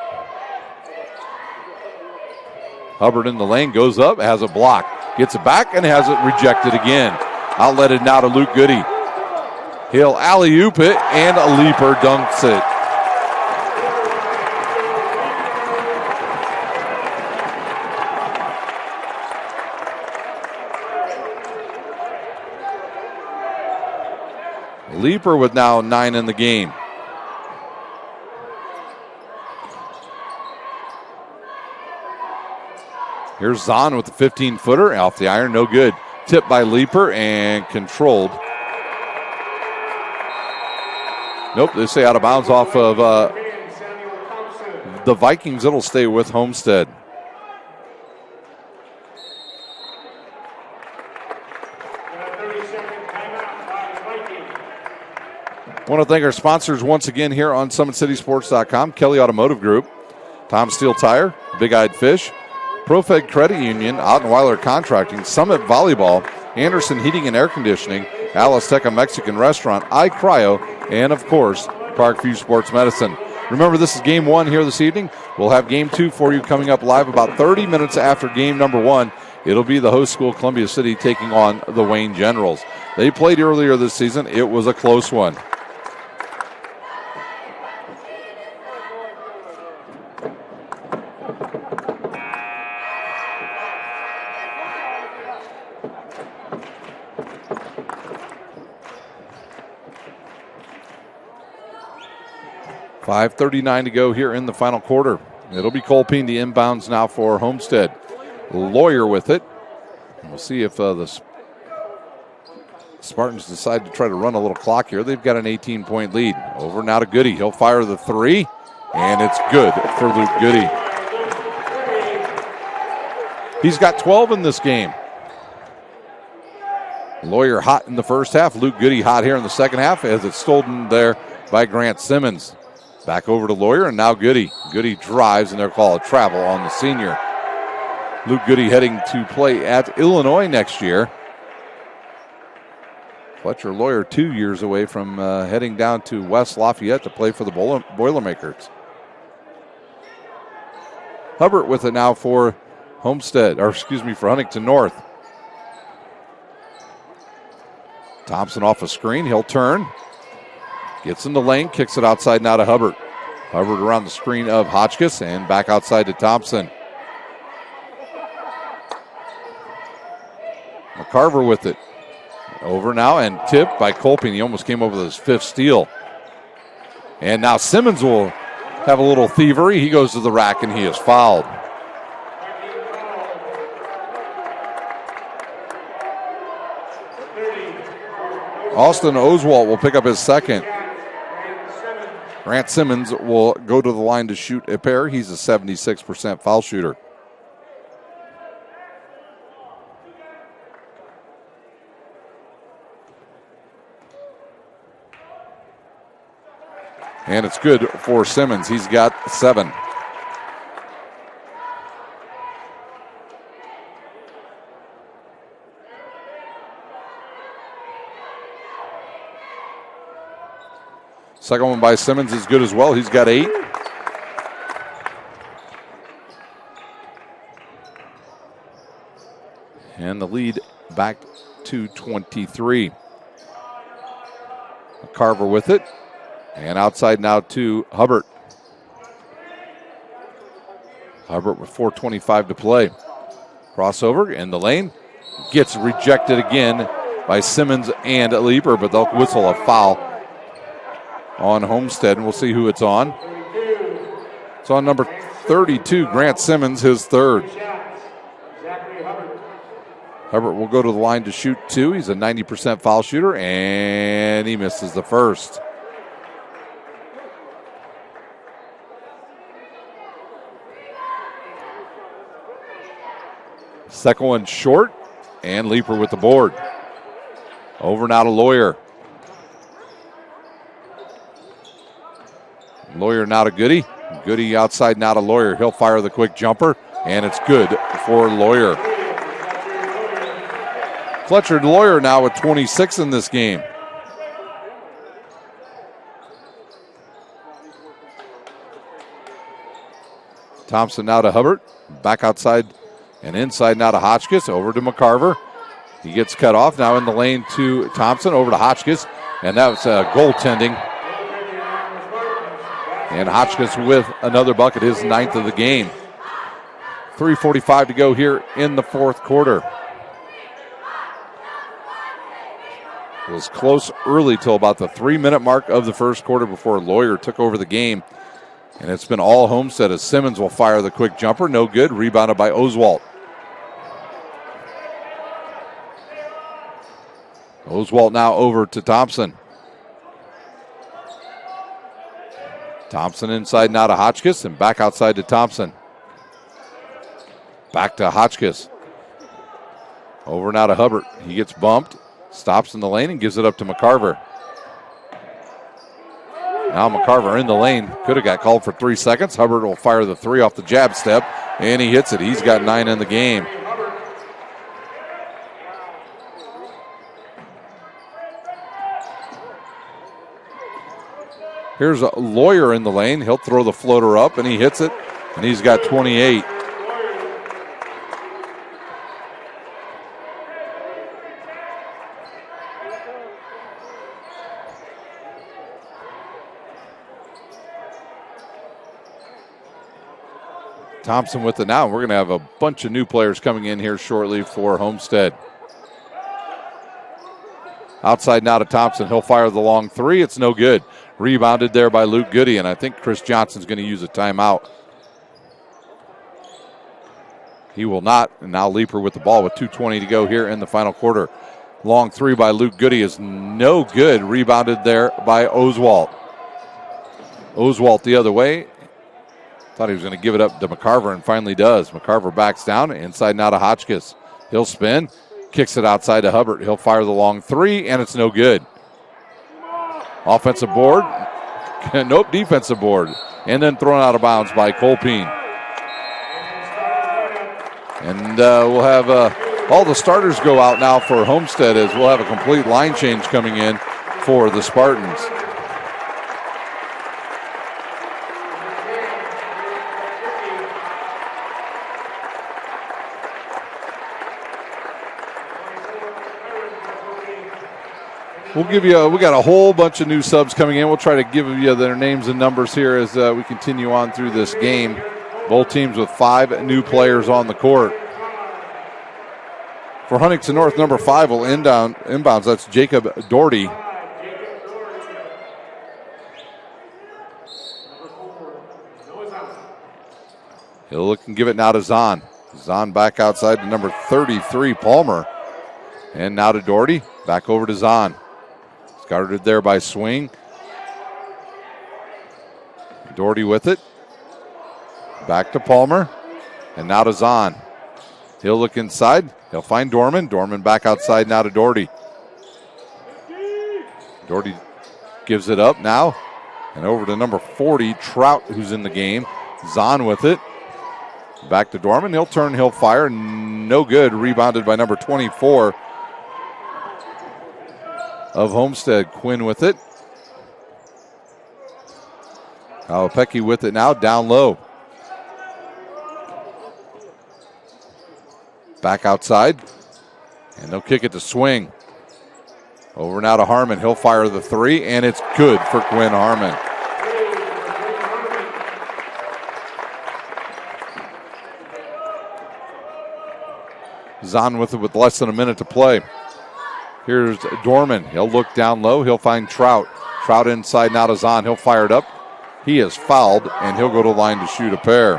Hubbard in the lane, goes up, has a block. Gets it back and has it rejected again. Outletted now to Luke Goody. He'll alley-oop it, and a leaper dunks it. Leaper with now 9 in the game. Here's Zahn with the 15-footer off the iron, no good. Tipped by Leaper and controlled. Nope, they say out of bounds off of the Vikings. It'll stay with Homestead. I want to thank our sponsors once again here on SummitCitySports.com. Kelly Automotive Group, Tom Steel Tire, Big Eyed Fish, ProFed Credit Union, Ottenweiler Contracting, Summit Volleyball, Anderson Heating and Air Conditioning, Alisteca Mexican Restaurant, iCryo, and of course, Parkview Sports Medicine. Remember, this is game 1 here this evening. We'll have game 2 for you coming up live about 30 minutes after game number 1. It'll be the host school, Columbia City, taking on the Wayne Generals. They played earlier this season. It was a close one. .5:39 to go here in the final quarter. It'll be Colpine, the inbounds now for Homestead. Lawyer with it. We'll see if the Spartans decide to try to run a little clock here. They've got an 18-point lead. Over now to Goody. He'll fire the 3, and it's good for Luke Goody. He's got 12 in this game. Lawyer hot in the first half. Luke Goody hot here in the second half as it's stolen there by Grant Simmons. Back over to Lawyer, and now Goody. Goody drives, and they'll call a travel on the senior. Luke Goody heading to play at Illinois next year. Fletcher Lawyer 2 years away from heading down to West Lafayette to play for the Boilermakers. Hubbard with it now for for Huntington North. Thompson off a screen. He'll turn. Gets in the lane, kicks it outside now to Hubbard. Hubbard around the screen of Hotchkiss and back outside to Thompson. McCarver with it. Over now and tipped by Colpine. He almost came over with his 5th steal. And now Simmons will have a little thievery. He goes to the rack and he is fouled. Austin Oswalt will pick up his 2nd. Grant Simmons will go to the line to shoot a pair. He's a 76% foul shooter. And it's good for Simmons. He's got 7. Second one by Simmons is good as well. He's got 8. And the lead back to 23. Carver with it. And outside now to Hubbard. Hubbard with 4:25 to play. Crossover in the lane. Gets rejected again by Simmons and Leaper, but they'll whistle a foul on Homestead, and we'll see who it's on. It's on number 32, Grant Simmons, his 3rd. Hubbard will go to the line to shoot 2. He's a 90% foul shooter, and he misses the 1st. Second one short, and Leaper with the board. Over now to Lawyer. Lawyer now to Goody. Goody outside now to Lawyer. He'll fire the quick jumper, and it's good for Lawyer. Fletcher Lawyer now with 26 in this game. Thompson now to Hubbard. Back outside and inside now to Hotchkiss. Over to McCarver. He gets cut off. Now in the lane to Thompson. Over to Hotchkiss. And that was goaltending. And Hotchkiss with another bucket, his 9th of the game. 3:45 to go here in the fourth quarter. It was close early till about the 3-minute mark of the first quarter before Lawyer took over the game. And it's been all Homestead as Simmons will fire the quick jumper. No good. Rebounded by Oswalt. Oswalt now over to Thompson. Thompson inside now to Hotchkiss and back outside to Thompson. Back to Hotchkiss. Over now to Hubbard. He gets bumped, stops in the lane and gives it up to McCarver. Now McCarver in the lane. Could have got called for 3 seconds. Hubbard will fire the three off the jab step, and he hits it. He's got 9 in the game. Here's a Lawyer in the lane. He'll throw the floater up, and he hits it, and he's got 28. Thompson with it now. We're going to have a bunch of new players coming in here shortly for Homestead. Outside now to Thompson. He'll fire the long three. It's no good. Rebounded there by Luke Goody, and I think Chris Johnson's going to use a timeout. He will not, and now Leeper with the ball with 2:20 to go here in the final quarter. Long three by Luke Goody is no good. Rebounded there by Oswalt. Oswalt the other way. Thought he was going to give it up to McCarver and finally does. McCarver backs down. Inside now to Hotchkiss. He'll spin. Kicks it outside to Hubbard. He'll fire the long three, and it's no good. Offensive board. Nope, defensive board. And then thrown out of bounds by Colpine. And we'll have all the starters go out now for Homestead as we'll have a complete line change coming in for the Spartans. We'll give you, we got a whole bunch of new subs coming in. We'll try to give you their names and numbers here as we continue on through this game. Both teams with 5 new players on the court. For Huntington North, number 5 will inbounds. That's Jacob Doherty. He'll look and give it now to Zahn. Zahn back outside to number 33, Palmer. And now to Doherty. Back over to Zahn. Guarded there by Swing. Doherty with it. Back to Palmer. And now to Zahn. He'll look inside. He'll find Dorman. Dorman back outside now to Doherty. Doherty gives it up now. And over to number 40, Trout, who's in the game. Zahn with it. Back to Dorman. He'll turn, he'll fire. No good. Rebounded by number 24. Of Homestead. Quinn with it. Pecky with it now, down low. Back outside. And they'll kick it to Swing. Over now to Harmon. He'll fire the three, and it's good for Quinn Harmon. Zahn with it with less than a minute to play. Here's Dorman. He'll look down low. He'll find Trout. Trout inside now to Zahn. He'll fire it up. He is fouled, and he'll go to the line to shoot a pair.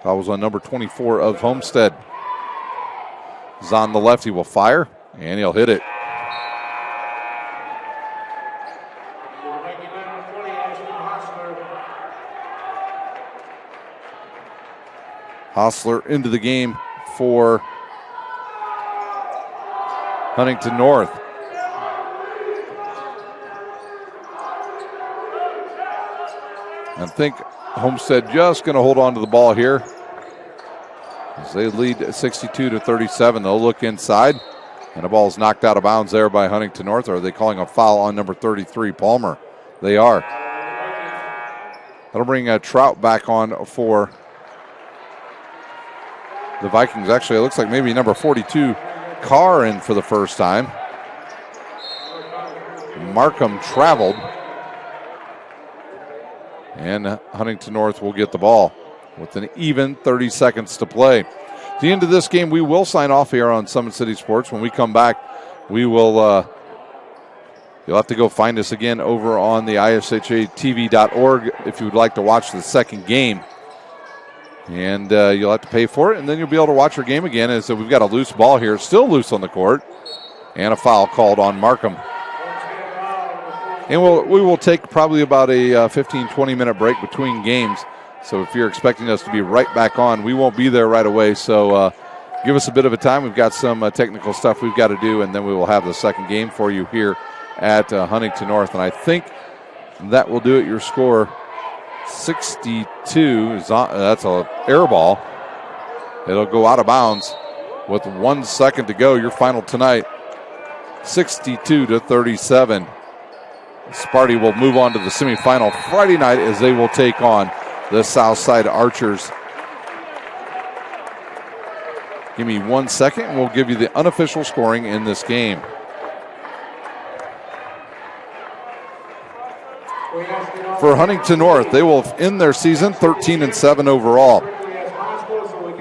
That was on number 24 of Homestead. Zahn the left. He will fire, and he'll hit it. Hostler into the game for Huntington North. I think Homestead just going to hold on to the ball here as they lead 62-37. They'll look inside, and the ball is knocked out of bounds there by Huntington North. Or are they calling a foul on number 33, Palmer? They are. That'll bring Trout back on for the Vikings. Actually, it looks like maybe number 42, Carr, in for the first time. Markham traveled. And Huntington North will get the ball with an even 30 seconds to play. At the end of this game, we will sign off here on Summit City Sports. When we come back, we will, you'll have to go find us again over on the ishhatv.org if you would like to watch the second game. And you'll have to pay for it, and then you'll be able to watch our game again. And so we've got a loose ball here, still loose on the court, and a foul called on Markham. And we will take probably about a 15-20 minute break between games. So if you're expecting us to be right back on, we won't be there right away. So give us a bit of a time. We've got some technical stuff we've got to do, and then we will have the second game for you here at Huntington North. And I think that will do it. Your score, 62. That's an air ball. It'll go out of bounds with 1 second to go. Your final tonight, 62-37. Sparty will move on to the semifinal Friday night as they will take on the Southside Archers. Give me 1 second and we'll give you the unofficial scoring in this game. For Huntington North, they will end their season 13-7 overall.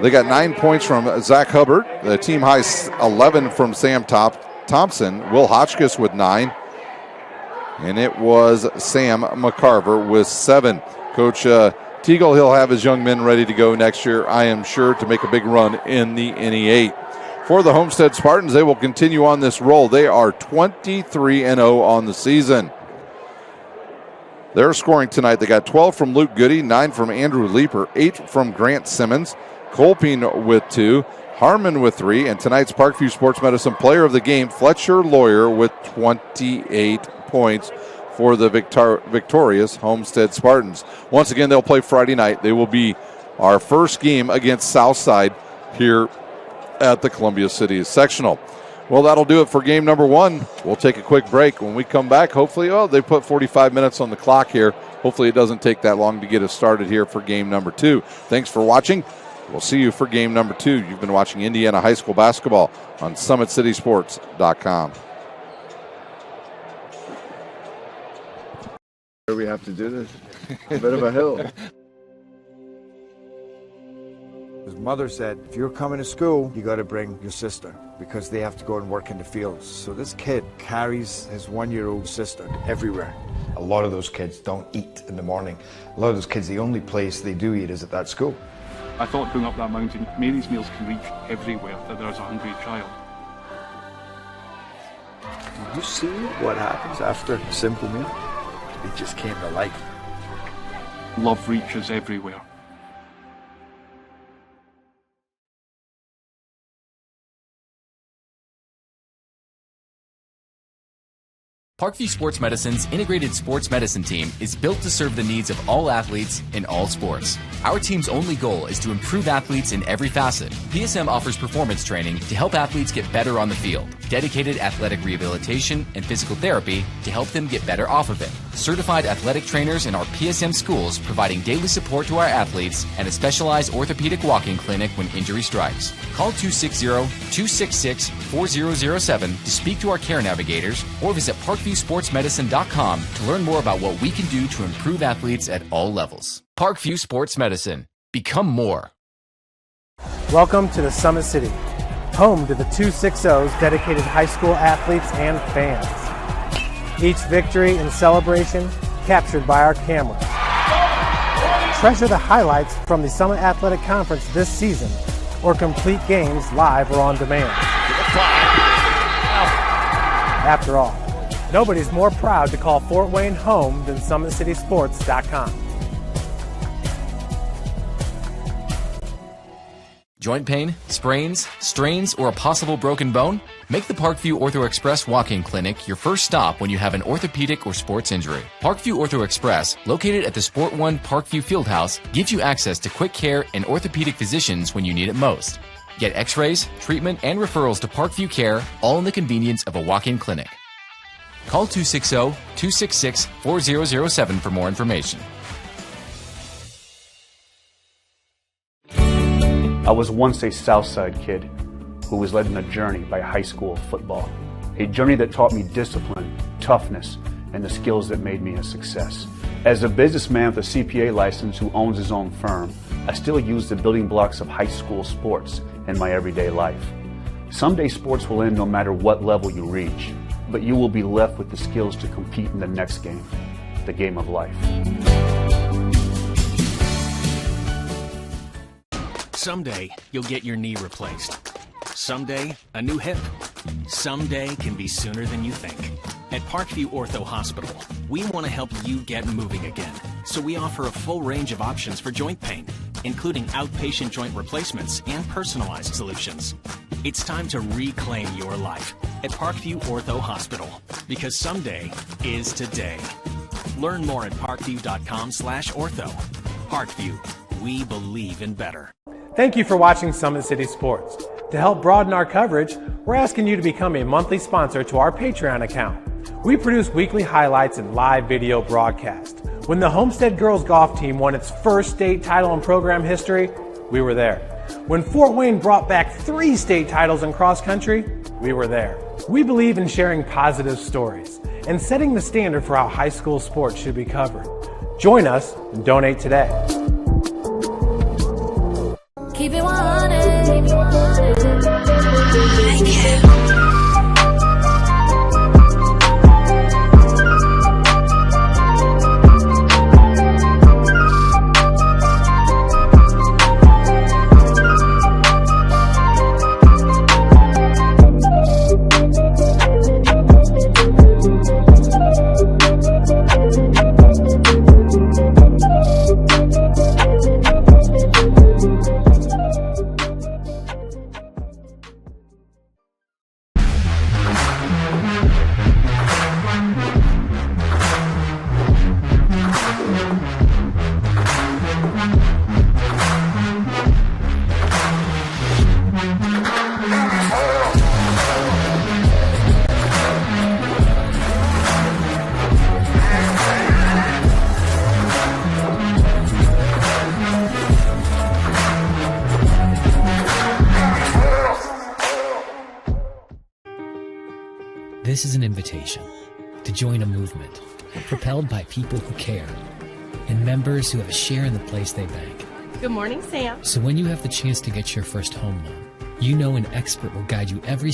They got 9 points from Zach Hubbard, the team high 11 from Sam Thompson, Will Hotchkiss with 9. And it was Sam McCarver with 7. Coach Teagle, he'll have his young men ready to go next year, I am sure, to make a big run in the NE8. For the Homestead Spartans, they will continue on this roll. They are 23-0 on the season. They're scoring tonight. They got 12 from Luke Goody, 9 from Andrew Leeper, 8 from Grant Simmons, Colpine with 2, Harmon with 3, and tonight's Parkview Sports Medicine Player of the Game, Fletcher Lawyer, with 28 points for the victorious Homestead Spartans. Once again, they'll play Friday night. They will be our first game against Southside here at the Columbia City Sectional. Well, that'll do it for game number 1. We'll take a quick break. When we come back, hopefully, they put 45 minutes on the clock here. Hopefully it doesn't take that long to get us started here for game number 2. Thanks for watching. We'll see you for game number 2. You've been watching Indiana High School basketball on SummitCitySports.com. We have to do this. A bit of a hill. His mother said, if you're coming to school, you got to bring your sister because they have to go and work in the fields. So this kid carries his 1-year-old sister everywhere. A lot of those kids don't eat in the morning. A lot of those kids, the only place they do eat is at that school. I thought going up that mountain, Mary's meals can reach everywhere that there's a hungry child. You see what happens after a simple meal? It just came to life. Love reaches everywhere. Parkview Sports Medicine's integrated sports medicine team is built to serve the needs of all athletes in all sports. Our team's only goal is to improve athletes in every facet. PSM offers performance training to help athletes get better on the field, dedicated athletic rehabilitation and physical therapy to help them get better off of it, certified athletic trainers in our PSM schools providing daily support to our athletes, and a specialized orthopedic walk-in clinic when injury strikes. Call 260-266-4007 to speak to our care navigators or visit ParkviewSportsMedicine.com to learn more about what we can do to improve athletes at all levels. Parkview Sports Medicine. Become more. Welcome to the Summit City, home to the 260's dedicated high school athletes and fans. Each victory and celebration captured by our camera. Treasure the highlights from the Summit Athletic Conference this season or complete games live or on demand. After all, nobody's more proud to call Fort Wayne home than SummitCitySports.com. Joint pain, sprains, strains, or a possible broken bone? Make the Parkview Ortho Express walk-in clinic your first stop when you have an orthopedic or sports injury. Parkview Ortho Express, located at the Sport One Parkview Fieldhouse, gives you access to quick care and orthopedic physicians when you need it most. Get x-rays, treatment, and referrals to Parkview Care, all in the convenience of a walk-in clinic. Call 260-266-4007 for more information. I was once a Southside kid who was led on a journey by high school football. A journey that taught me discipline, toughness, and the skills that made me a success. As a businessman with a CPA license who owns his own firm, I still use the building blocks of high school sports in my everyday life. Someday sports will end no matter what level you reach, but you will be left with the skills to compete in the next game, the game of life. Someday, you'll get your knee replaced. Someday, a new hip. Someday can be sooner than you think. At Parkview Ortho Hospital, we want to help you get moving again. So we offer a full range of options for joint pain, including outpatient joint replacements and personalized solutions. It's time to reclaim your life at Parkview Ortho Hospital, because someday is today. Learn more at parkview.com/ortho. Parkview, we believe in better. Thank you for watching Summit City Sports. To help broaden our coverage, we're asking you to become a monthly sponsor to our Patreon account. We produce weekly highlights and live video broadcasts. When the Homestead girls golf team won its first state title in program history, we were there. When Fort Wayne brought back 3 state titles in cross country, we were there. We believe in sharing positive stories and setting the standard for how high school sports should be covered. Join us and donate today. Keep it 100. Keep it 100. Thank you. This is an invitation to join a movement propelled by people who care and members who have a share in the place they bank. Good morning, Sam. So when you have the chance to get your first home loan, you know an expert will guide you every